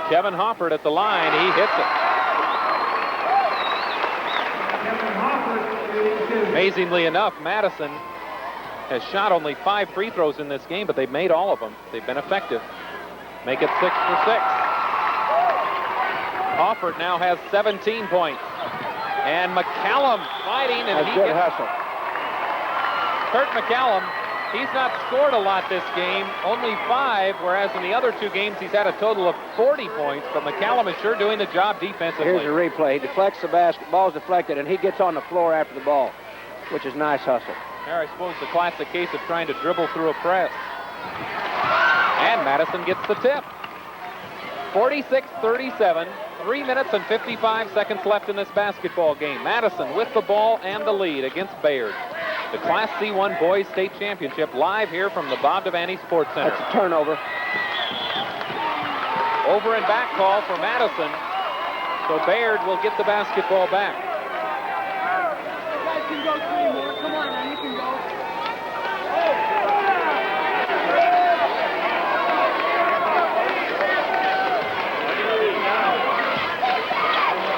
Kevin Hofford at the line. He hits it. Amazingly enough, Madison has shot only 5 free throws in this game, but they've made all of them. They've been effective. Make it 6 for 6. Hofford now has 17 points. And McCallum fighting, and That's good hustle. Kurt McCallum, he's not scored a lot this game, only 5, whereas in the other 2 games he's had a total of 40 points, but McCallum is sure doing the job defensively. Here's the replay. He deflects the basket, ball's deflected, and he gets on the floor after the ball, which is nice hustle. There, I suppose, the classic case of trying to dribble through a press. And Madison gets the tip. 46-37, 3 minutes and 55 seconds left in this basketball game. Madison with the ball and the lead against Bayard. The Class C1 Boys State Championship live here from the Bob Devaney Sports Center. That's a turnover. Over and back call for Madison. So Bayard will get the basketball back. You guys can go 3 more. Come on, man. You can go.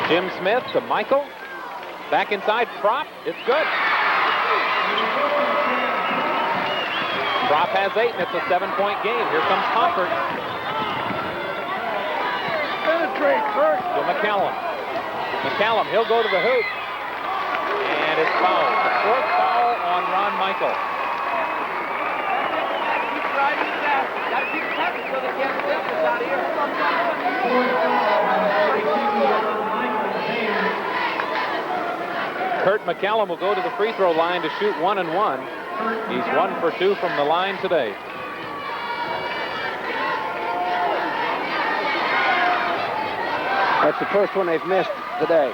Jim Smith to Michael. Back inside, Prop. It's good. Prop has 8, and it's a 7-point game. Here comes Hofford. Penetrate first. To McCallum. McCallum, he'll go to the hoop. And it's fouled. The 4th foul on Ron Michael. Keep driving it down. Gotta keep touching so they can't step us out here. Kurt McCallum will go to the free throw line to shoot 1 and 1. He's 1 for 2 from the line today. That's the first one they've missed today.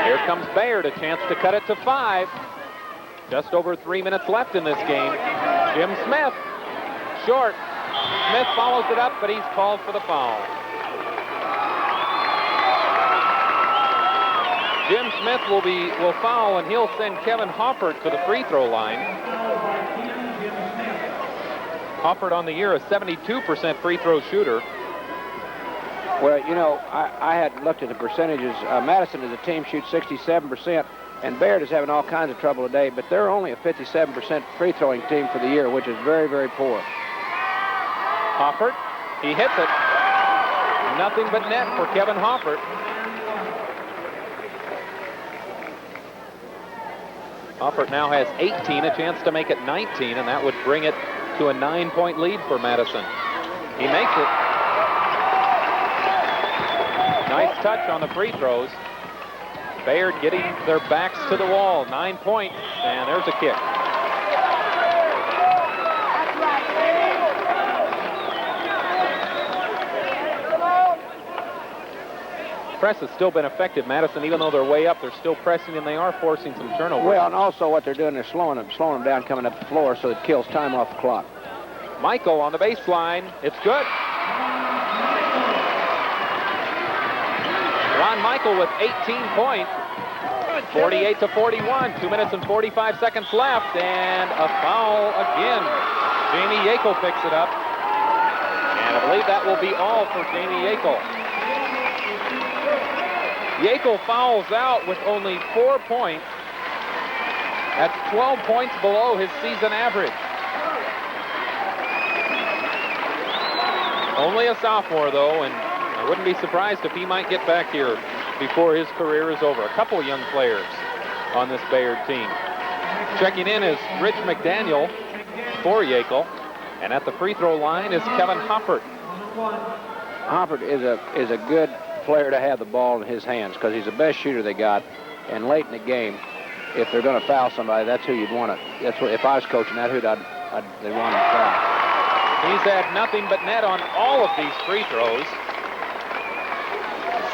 Here comes Bayard, a chance to cut it to 5. Just over 3 minutes left in this game. Jim Smith, short. Smith follows it up, but he's called for the foul. Jim Smith will foul, and he'll send Kevin Hofford to the free throw line. Hofford on the year, a 72% free throw shooter. Well, you know, I had looked at the percentages. Madison as a team shoots 67%, and Bayard is having all kinds of trouble today, but they're only a 57% free throwing team for the year, which is very, very poor. Hofford, he hits it. Nothing but net for Kevin Hofford. Hofford now has 18, a chance to make it 19, and that would bring it to a 9-point lead for Madison. He makes it. Nice touch on the free throws. Bayard getting their backs to the wall. 9 points, and there's a kick. Press has still been effective. Madison, even though they're way up, they're still pressing, and they are forcing some turnovers. Well, and also what they're doing is slowing them down coming up the floor, so it kills time off the clock. Michael on the baseline. It's good. Ron Michael with 18 points. 48-41. 2 minutes and 45 seconds left, and a foul again. Jamie Yackel picks it up, and I believe that will be all for Jamie Yackel. Yackel fouls out with only 4 points. That's 12 points below his season average. Only a sophomore, though, and I wouldn't be surprised if he might get back here before his career is over. A couple young players on this Bayard team. Checking in is Rich McDaniel for Yackel, and at the free throw line is Kevin Hofford. Hofford is a good player to have the ball in his hands because he's the best shooter they got, and late in the game, if they're going to foul somebody, that's who you'd want to. That's what, if I was coaching, that's who they want to foul. He's had nothing but net on all of these free throws.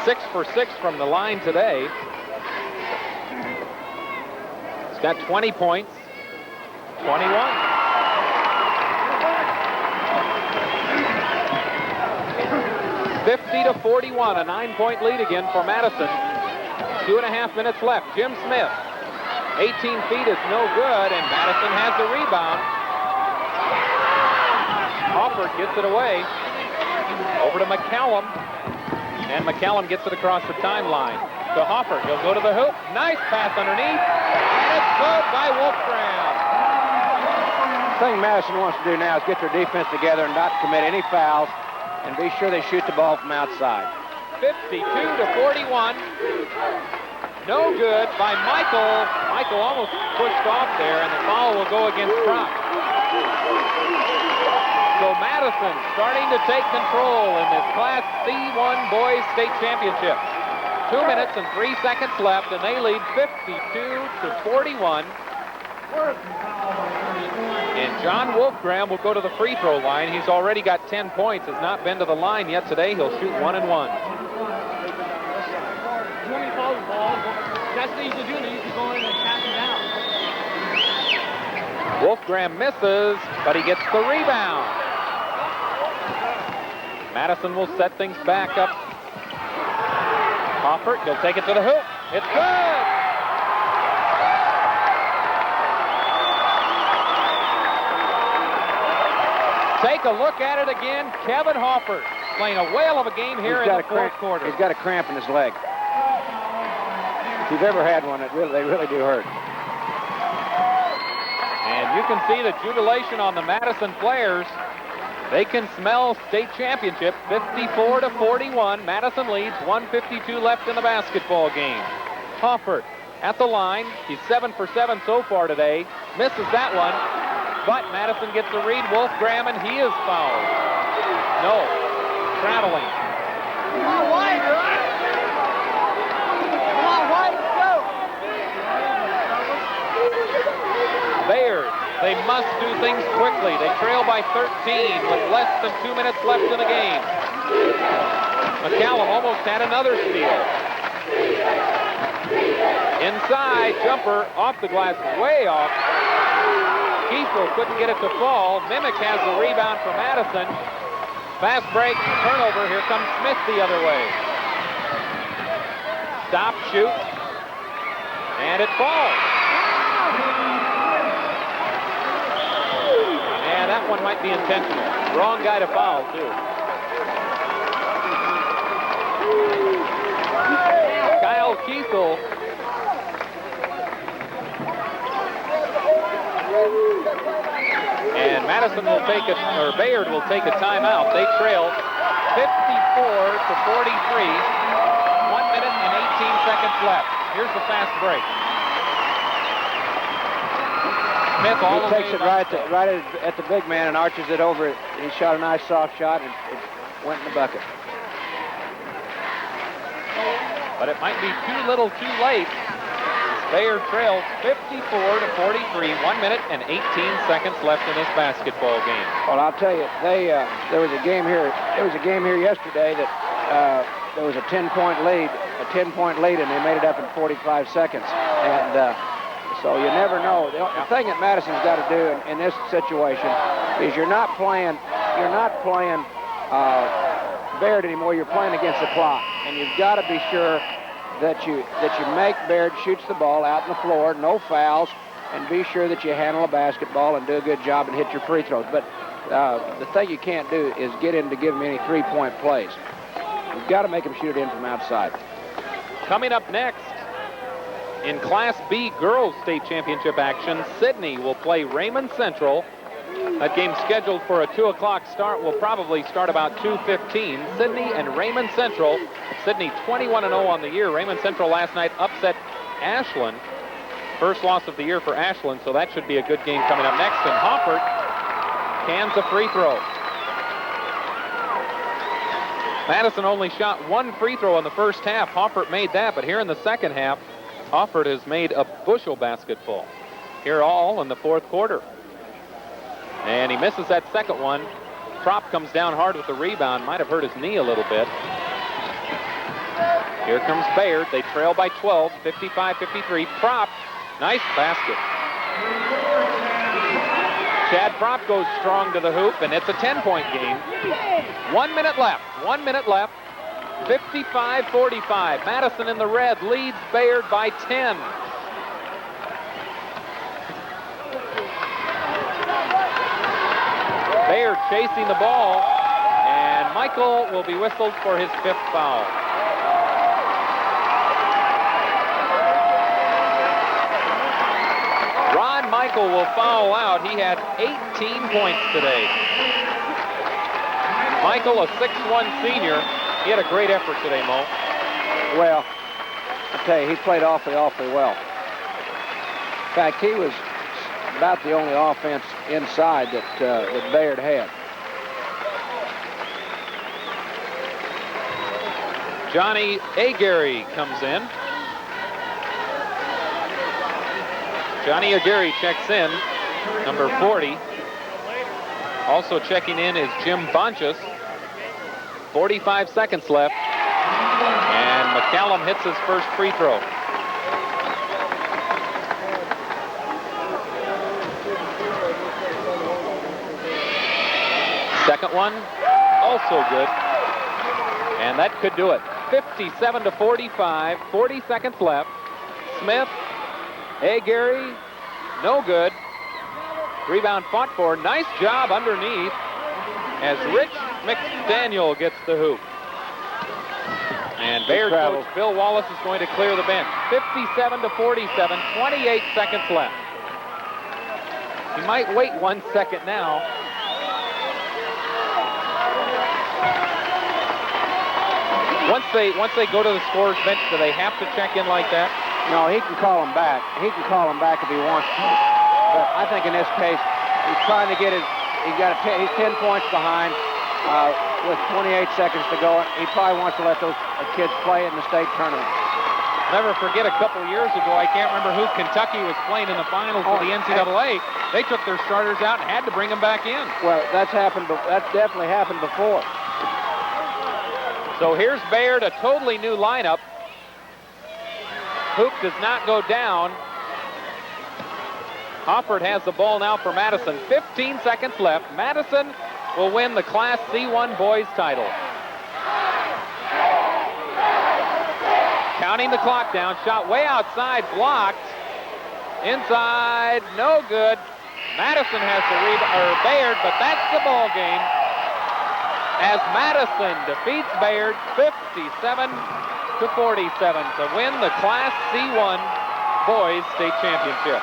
6 for 6 from the line today. He's got 20 points. 21. 50-41, a 9-point lead again for Madison. 2.5 minutes left. Jim Smith, 18 feet is no good, and Madison has the rebound. Hofford gets it away. Over to McCallum, and McCallum gets it across the timeline. To Hofford, he'll go to the hoop. Nice pass underneath, and it's good by Wolfram. The thing Madison wants to do now is get their defense together and not commit any fouls, and be sure they shoot the ball from outside. 52-41. No good by Michael. Michael almost pushed off there, and the foul will go against Prop. So Madison starting to take control in this Class C1 Boys State Championship. 2 minutes and 3 seconds left, and they lead 52-41. And John Wolfgram will go to the free throw line. He's already got 10 points, has not been to the line yet today. He'll shoot 1 and 1. That's what you should do. You should go in and tap it out. Wolfgram misses, but he gets the rebound. Madison will set things back up. Hoffert, he'll take it to the hoop. It's good! Take a look at it again. Kevin Hoffert playing a whale of a game here in the fourth quarter. He's got a cramp in his leg. If you've ever had one, they really do hurt. And you can see the jubilation on the Madison players. They can smell state championship. 54-41. Madison leads. 1:52 left in the basketball game. Hoffert at the line. He's 7 for 7 so far today. Misses that one. But Madison gets the read. Wolfgram, and he is fouled. No. Traveling. Come on, White. Come on, White. Go. Bayard, they must do things quickly. They trail by 13 with less than 2 minutes left in the game. McCallum almost had another steal. Inside, jumper off the glass, way off. Kiesel couldn't get it to fall. Mimic has the rebound for Madison. Fast break, turnover. Here comes Smith the other way. Stop, shoot, and it falls. And that one might be intentional. Wrong guy to foul, too. Kyle Kiesel. And Madison will take it, or Bayard will take a timeout. They trail 54-43. 1 minute and 18 seconds left. Here's the fast break. Smith all He takes it right at the big man and arches it over. He shot a nice soft shot, and it went in the bucket. But it might be too little too late. Bayard trails 54-43, 1 minute and 18 seconds left in this basketball game. Well, I'll tell you, there was a game here. There was a game here yesterday that there was a 10-point lead, and they made it up in 45 seconds. And so you never know. The thing that Madison's got to do in this situation is you're not playing Bayard anymore. You're playing against the clock, and you've got to be sure that you make Bayard shoots the ball out on the floor, no fouls, and be sure that you handle a basketball and do a good job and hit your free throws. But the thing you can't do is get him to give him any three-point plays. You've got to make him shoot it in from outside. Coming up next, in Class B Girls State Championship action, Sydney will play Raymond Central. That game scheduled for a 2 o'clock start will probably start about 2:15. Sydney and Raymond Central. Sydney 21-0 on the year. Raymond Central last night upset Ashland. First loss of the year for Ashland, so that should be a good game coming up next. And Hoffert cans a free throw. Madison only shot 1 free throw in the first half. Hoffert made that, but here in the second half, Hoffert has made a bushel basketball. Here all in the fourth quarter. And he misses that second one. Prop comes down hard with the rebound. Might have hurt his knee a little bit. Here comes Bayard. They trail by 12, 55-53. Prop, nice basket. Chad Prop goes strong to the hoop, and it's a 10-point game. 1 minute left. 1 minute left. 55-45. Madison in the red leads Bayard by 10. Bayard chasing the ball, and Michael will be whistled for his 5th foul. Ron Michael will foul out. He had 18 points today. Michael, a 6'1" senior. He had a great effort today, Mo. Well, I tell you, he played awfully well. In fact, he was about the only offense inside that Bayard had. Johnny Aguirre comes in. Johnny Aguirre checks in, number 40. Also checking in is Jim Bonchus. 45 seconds left. And McCallum hits his first free throw. Second one, also good. And that could do it. 57-45, 40 seconds left. Smith, Aguirre, no good. Rebound fought for. Nice job underneath as Rich McDaniel gets the hoop. And Bayard coach Bill Wallace is going to clear the bench. 57-47, 28 seconds left. He might wait 1 second now. Once they go to the scorer's bench, do they have to check in like that? No, he can call him back. He can call him back if he wants to. But I think in this case, he's trying to get his. He's 10 points behind with 28 seconds to go. He probably wants to let those kids play in the state tournament. Never forget a couple years ago, I can't remember who Kentucky was playing in the finals of the NCAA. They took their starters out and had to bring them back in. Well, that's happened. That's definitely happened before. So here's Bayard, a totally new lineup. Hoop does not go down. Hofford has the ball now for Madison. 15 seconds left. Madison will win the Class C1 boys title. Counting the clock down. Shot way outside, blocked. Inside, no good. Madison has the rebound, or Bayard, but that's the ball game. As Madison defeats Bayard 57-47 to win the Class C1 boys state championship.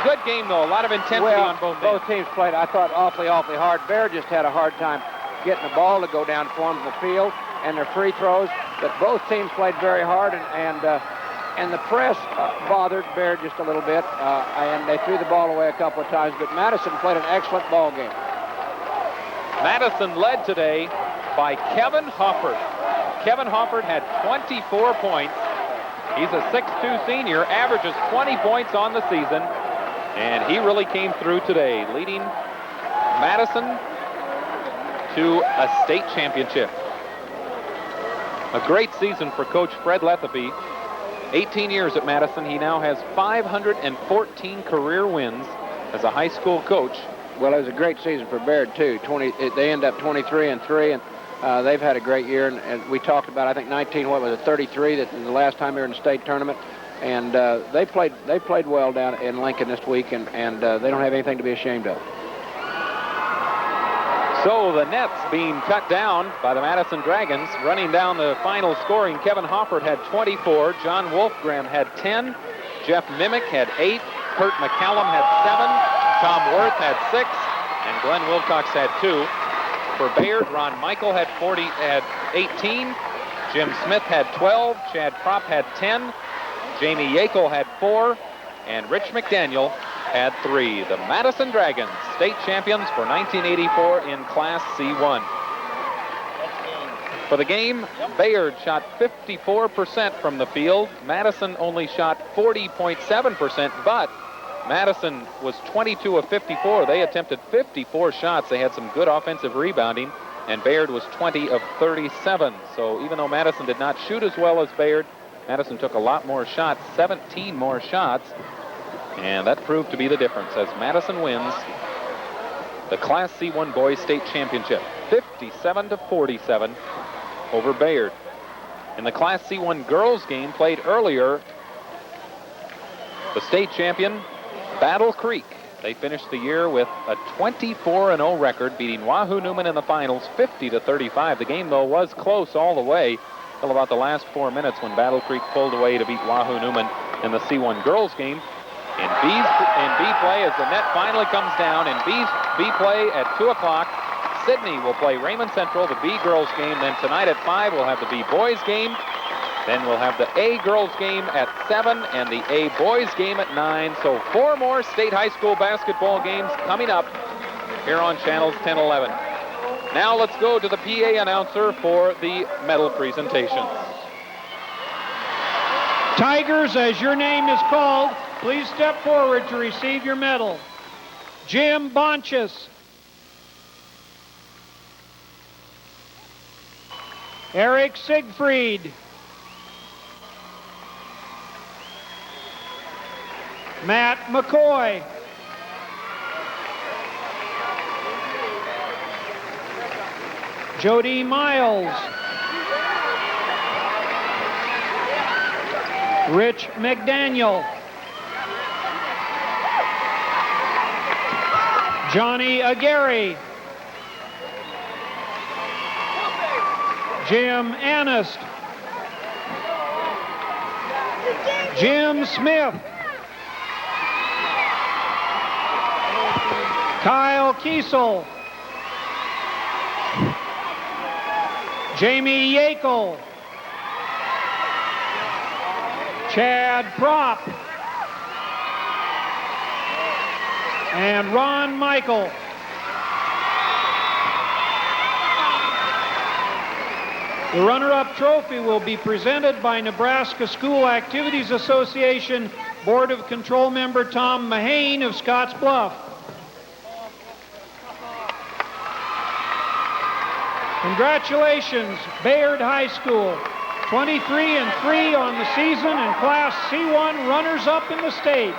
Good game, though. A lot of intensity on both teams played, I thought, awfully hard. Bayard just had a hard time getting the ball to go down for them in the field and their free throws. But both teams played very hard, and the press bothered Bayard just a little bit, and they threw the ball away a couple of times. But Madison played an excellent ball game. Madison led today by Kevin Hofford. Kevin Hofford had 24 points. He's a 6'2 senior, averages 20 points on the season, and he really came through today, leading Madison to a state championship. A great season for Coach Fred Letheby. 18 years at Madison. He now has 514 career wins as a high school coach. Well, it was a great season for Bayard, too. They end up 23-3, and they've had a great year. And we talked about, I think, 33, that the last time they were in the state tournament. And they played well down in Lincoln this week, and they don't have anything to be ashamed of. So the Nets being cut down by the Madison Dragons. Running down the final scoring, Kevin Hofford had 24, John Wolfgram had 10, Jeff Mimick had 8, Kurt McCallum had 7, Tom Worth had 6, and Glenn Wilcox had 2. For Bayard, Ron Michael had 18, Jim Smith had 12, Chad Propp had 10, Jamie Yackel had 4, and Rich McDaniel had 3. The Madison Dragons, state champions for 1984 in Class C1. For the game, Bayard shot 54% from the field. Madison only shot 40.7%, but Madison was 22 of 54. They attempted 54 shots. They had some good offensive rebounding, and Bayard was 20 of 37. So even though Madison did not shoot as well as Bayard, Madison took a lot more shots, 17 more shots, and that proved to be the difference as Madison wins the Class C1 Boys State Championship, 57-47 over Bayard. In the Class C1 girls game played earlier, the state champion, Battle Creek. They finished the year with a 24-0 record, beating Wahoo Newman in the finals 50-35. The game, though, was close all the way till about the last 4 minutes when Battle Creek pulled away to beat Wahoo Newman in the C1 girls game. In B play, as the net finally comes down, in B play at 2 o'clock, Sydney will play Raymond Central, the B girls game. Then tonight at 5, we'll have the B boys game. Then we'll have the A girls game at 7 and the A boys game at 9. So 4 more state high school basketball games coming up here on channels 10, 11. Now let's go to the PA announcer for the medal presentation. Tigers, as your name is called, please step forward to receive your medal. Jim Bonchus. Eric Siegfried. Matt McCoy. Jody Miles. Rich McDaniel. Johnny Aguirre. Jim Annist. Jim Smith. Kyle Kiesel. Jamie Yakel. Chad Prop. And Ron Michael. The runner-up trophy will be presented by Nebraska School Activities Association Board of Control member Tom Mahane of Scotts Bluff. Congratulations, Bayard High School. 23-3 on the season and Class C1 runners-up in the state.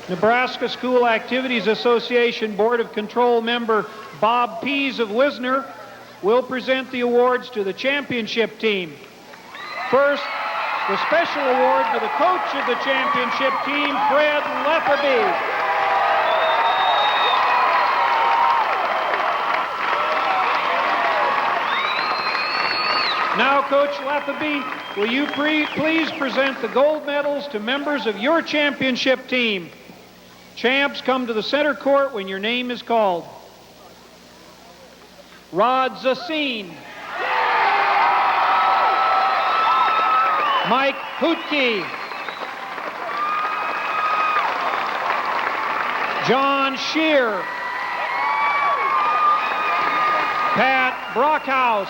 Nebraska School Activities Association Board of Control member Bob Pease of Wisner will present the awards to the championship team. First, the special award to the coach of the championship team, Fred Lefferby. Now, Coach Lefferby, will you please present the gold medals to members of your championship team? Champs, come to the center court when your name is called. Rod Zacine. Mike Hootke. John Shear. Pat Brockhouse.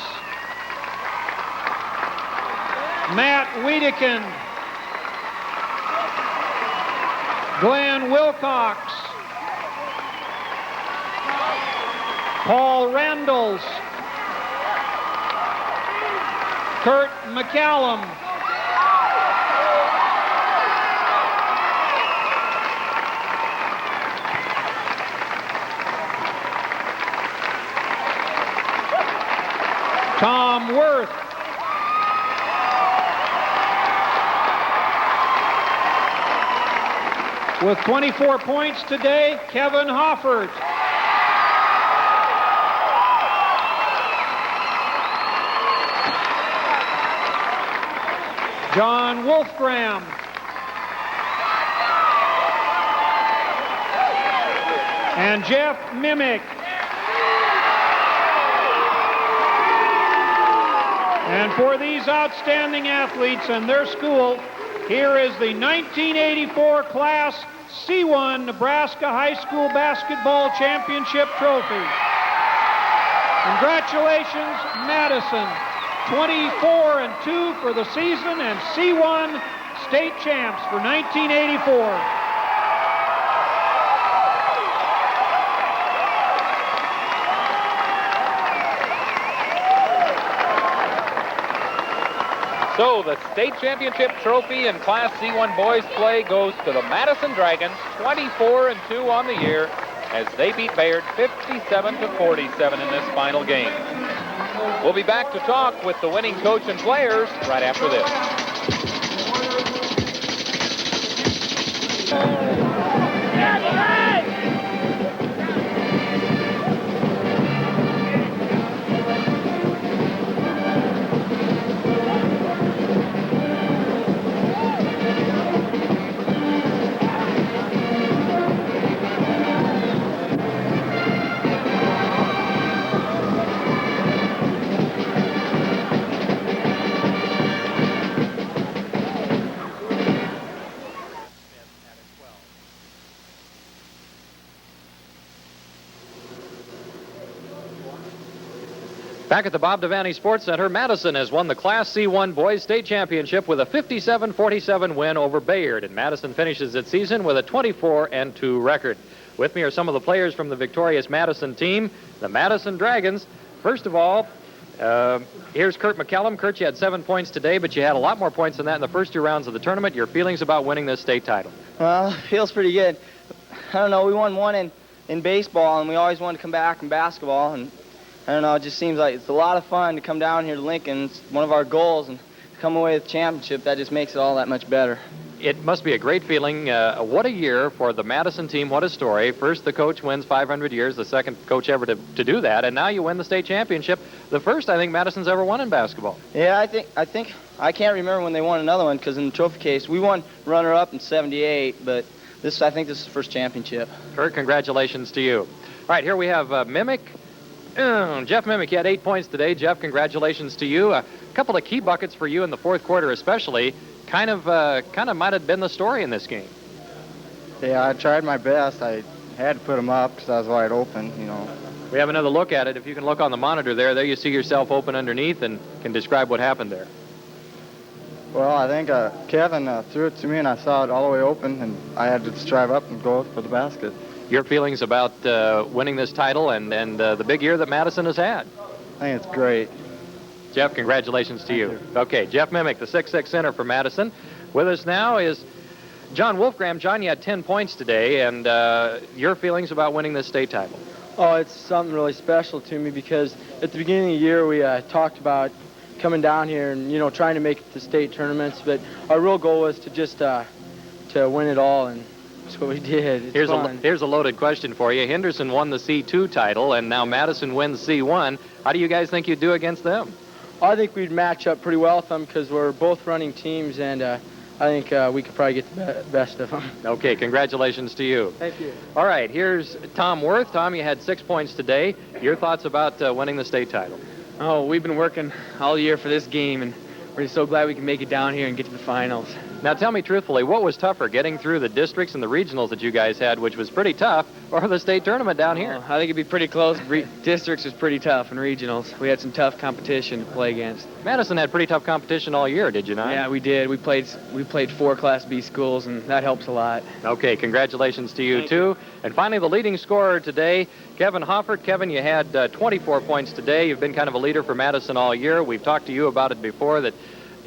Matt Wiedekind. Glenn Wilcox. Paul Randalls. Kurt McCallum. Tom Worth. With 24 points today, Kevin Hoffert. John Wolfgram. And Jeff Mimick. And for these outstanding athletes and their school, here is the 1984 Class C1 Nebraska High School Basketball Championship Trophy. Congratulations, Madison. 24-2 for the season and C1 state champs for 1984. So the state championship trophy in Class C1 boys play goes to the Madison Dragons, 24-2 on the year, as they beat Bayard 57-47 in this final game. We'll be back to talk with the winning coach and players right after this. Back at the Bob Devaney Sports Center, Madison has won the Class C1 Boys State Championship with a 57-47 win over Bayard, and Madison finishes its season with a 24-2 record. With me are some of the players from the victorious Madison team, the Madison Dragons. First of all, here's Kurt McCallum. Kurt, you had 7 points today, but you had a lot more points than that in the first 2 rounds of the tournament. Your feelings about winning this state title? Well, it feels pretty good. I don't know, we won one in baseball, and we always wanted to come back in basketball, and I don't know, it just seems like it's a lot of fun to come down here to Lincoln. It's one of our goals, and to come away with a championship, that just makes it all that much better. It must be a great feeling. What a year for the Madison team. What a story. First, the coach wins 500 years, the second coach ever to do that, and now you win the state championship. The first, I think, Madison's ever won in basketball. Yeah, I can't remember when they won another one, because in the trophy case, we won runner-up in '78, but I think this is the first championship. Kurt, congratulations to you. All right, here we have Mimic. Jeff Mimic, you had 8 points today. Jeff, congratulations to you. A couple of key buckets for you in the fourth quarter especially. Kind of might have been the story in this game. Yeah, I tried my best. I had to put them up because I was wide open, you know. We have another look at it. If you can look on the monitor there you see yourself open underneath and can describe what happened there. Well, I think Kevin threw it to me, and I saw it all the way open, and I had to just drive up and go for the basket. Your feelings about winning this title and the big year that Madison has had? I think it's great. Jeff, congratulations to you. Okay, Jeff Mimic, the 6'6" center for Madison. With us now is John Wolfgram. John, you had 10 points today, and your feelings about winning this state title? Oh, it's something really special to me because at the beginning of the year we talked about coming down here and, you know, trying to make it to state tournaments, but our real goal was to just to win it all, and that's what we did. It's fun. Here's a loaded question for you. Henderson won the C2 title, and now Madison wins C1. How do you guys think you'd do against them? I think we'd match up pretty well with them because we're both running teams, and I think we could probably get the best of them. Okay, congratulations to you. Thank you. All right, here's Tom Worth. Tom, you had 6 points today. Your thoughts about winning the state title? Oh, we've been working all year for this game, and we're so glad we can make it down here and get to the finals. Now tell me truthfully, what was tougher, getting through the districts and the regionals that you guys had, which was pretty tough, or the state tournament down here? I think it'd be pretty close. Districts was pretty tough, and regionals, we had some tough competition to play against. Madison had pretty tough competition all year, did you not? Yeah, we did. We played 4 Class B schools, and that helps a lot. Okay, congratulations to you, too. And finally, the leading scorer today, Kevin Hoffert. Kevin, you had 24 points today. You've been kind of a leader for Madison all year. We've talked to you about it before, that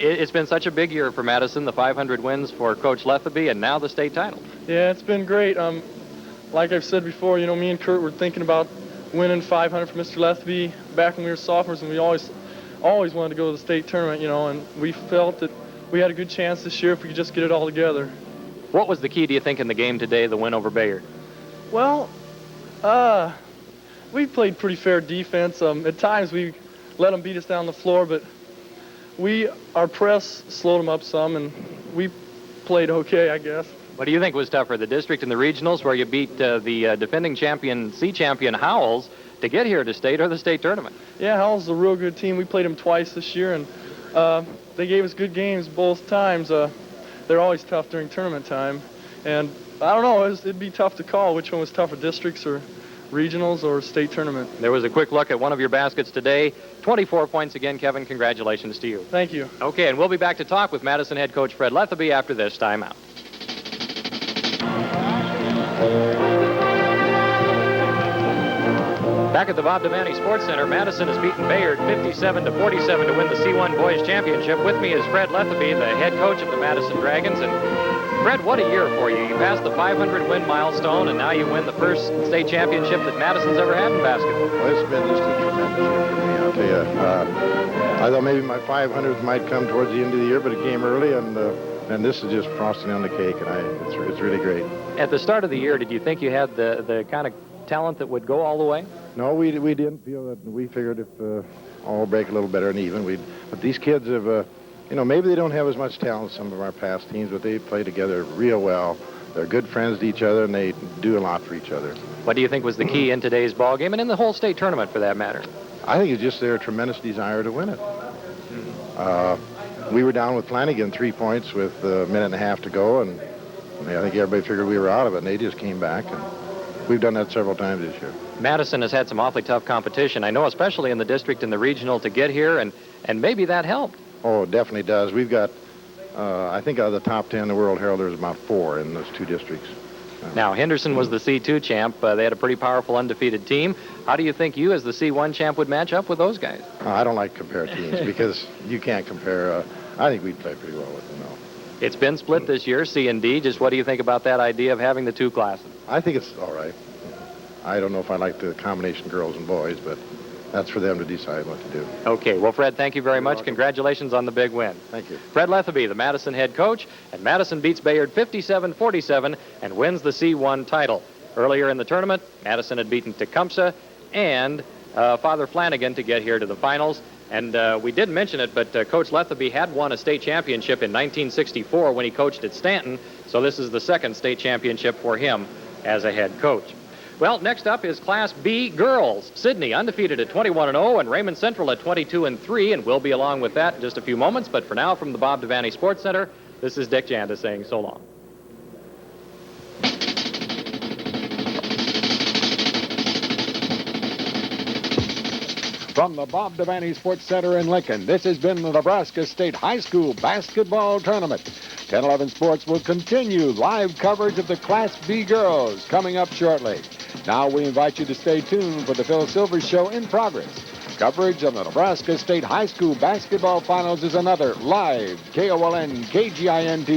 it's been such a big year for Madison, the 500 wins for Coach Letheby, and now the state title. Yeah, it's been great. Like I've said before, you know, me and Kurt were thinking about winning 500 for Mr. Letheby back when we were sophomores, and we always wanted to go to the state tournament, you know, and we felt that we had a good chance this year if we could just get it all together. What was the key, do you think, in the game today, the win over Bayard? Well, we played pretty fair defense. At times we let them beat us down the floor, but our press slowed them up some, and we played okay, I guess. What do you think was tougher, the district and the regionals, where you beat the defending champion, C-champion Howells, to get here to state, or the state tournament? Yeah, Howells is a real good team. We played them twice this year, and they gave us good games both times. They're always tough during tournament time, and I don't know, it'd be tough to call which one was tougher, districts or regionals or state tournament. There was a quick look at one of your baskets today. 24 points again, Kevin. Congratulations to you. Thank you. Okay, and we'll be back to talk with Madison head coach Fred Letheby after this timeout. Back at the Bob Devaney Sports Center, Madison has beaten Bayard 57-47 to win the C1 Boys Championship. With me is Fred Letheby, the head coach of the Madison Dragons. And Fred, what a year for you. You passed the 500-win milestone, and now you win the first state championship that Madison's ever had in basketball. Well, it's been just a tremendous year for me, I'll tell you. I thought maybe my 500th might come towards the end of the year, but it came early, and this is just frosting on the cake, and it's really great. At the start of the year, did you think you had the kind of talent that would go all the way? No, we didn't feel that. We figured if all break a little better and even, but these kids have, you know, maybe they don't have as much talent as some of our past teams, but they play together real well. They're good friends to each other, and they do a lot for each other. What do you think was the key in today's ball game and in the whole state tournament, for that matter? I think it's just their tremendous desire to win it. We were down with Flanagan 3 points with a minute and a half to go, and I think everybody figured we were out of it, and they just came back, and we've done that several times this year. Madison has had some awfully tough competition. I know, especially in the district and the regional, to get here, and maybe that helped. Oh, it definitely does. We've got, I think out of the top 10 in the World Herald, there's about 4 in those 2 districts. Now, Henderson was the C2 champ. They had a pretty powerful undefeated team. How do you think you, as the C1 champ, would match up with those guys? I don't like to compare teams because you can't compare. I think we'd play pretty well with them, though. It's been split this year, C and D. Just what do you think about that idea of having the 2 classes? I think it's all right. I don't know if I like the combination girls and boys, but that's for them to decide what to do. Okay, well, Fred, thank you very much. Welcome. Congratulations on the big win. Thank you. Fred Letheby, the Madison head coach, and Madison beats Bayard 57-47 and wins the C1 title. Earlier in the tournament, Madison had beaten Tecumseh and Father Flanagan to get here to the finals. And we did mention it, but Coach Letheby had won a state championship in 1964 when he coached at Stanton, so this is the 2nd state championship for him as a head coach. Well, next up is Class B girls. Sydney undefeated at 21-0 and Raymond Central at 22-3, and we'll be along with that in just a few moments. But for now, from the Bob Devaney Sports Center, this is Dick Janda saying so long. From the Bob Devaney Sports Center in Lincoln, this has been the Nebraska State High School Basketball Tournament. 10-11 Sports will continue live coverage of the Class B girls coming up shortly. Now we invite you to stay tuned for the Phil Silvers Show in progress. Coverage of the Nebraska State High School Basketball Finals is another live KOLN KGIN TV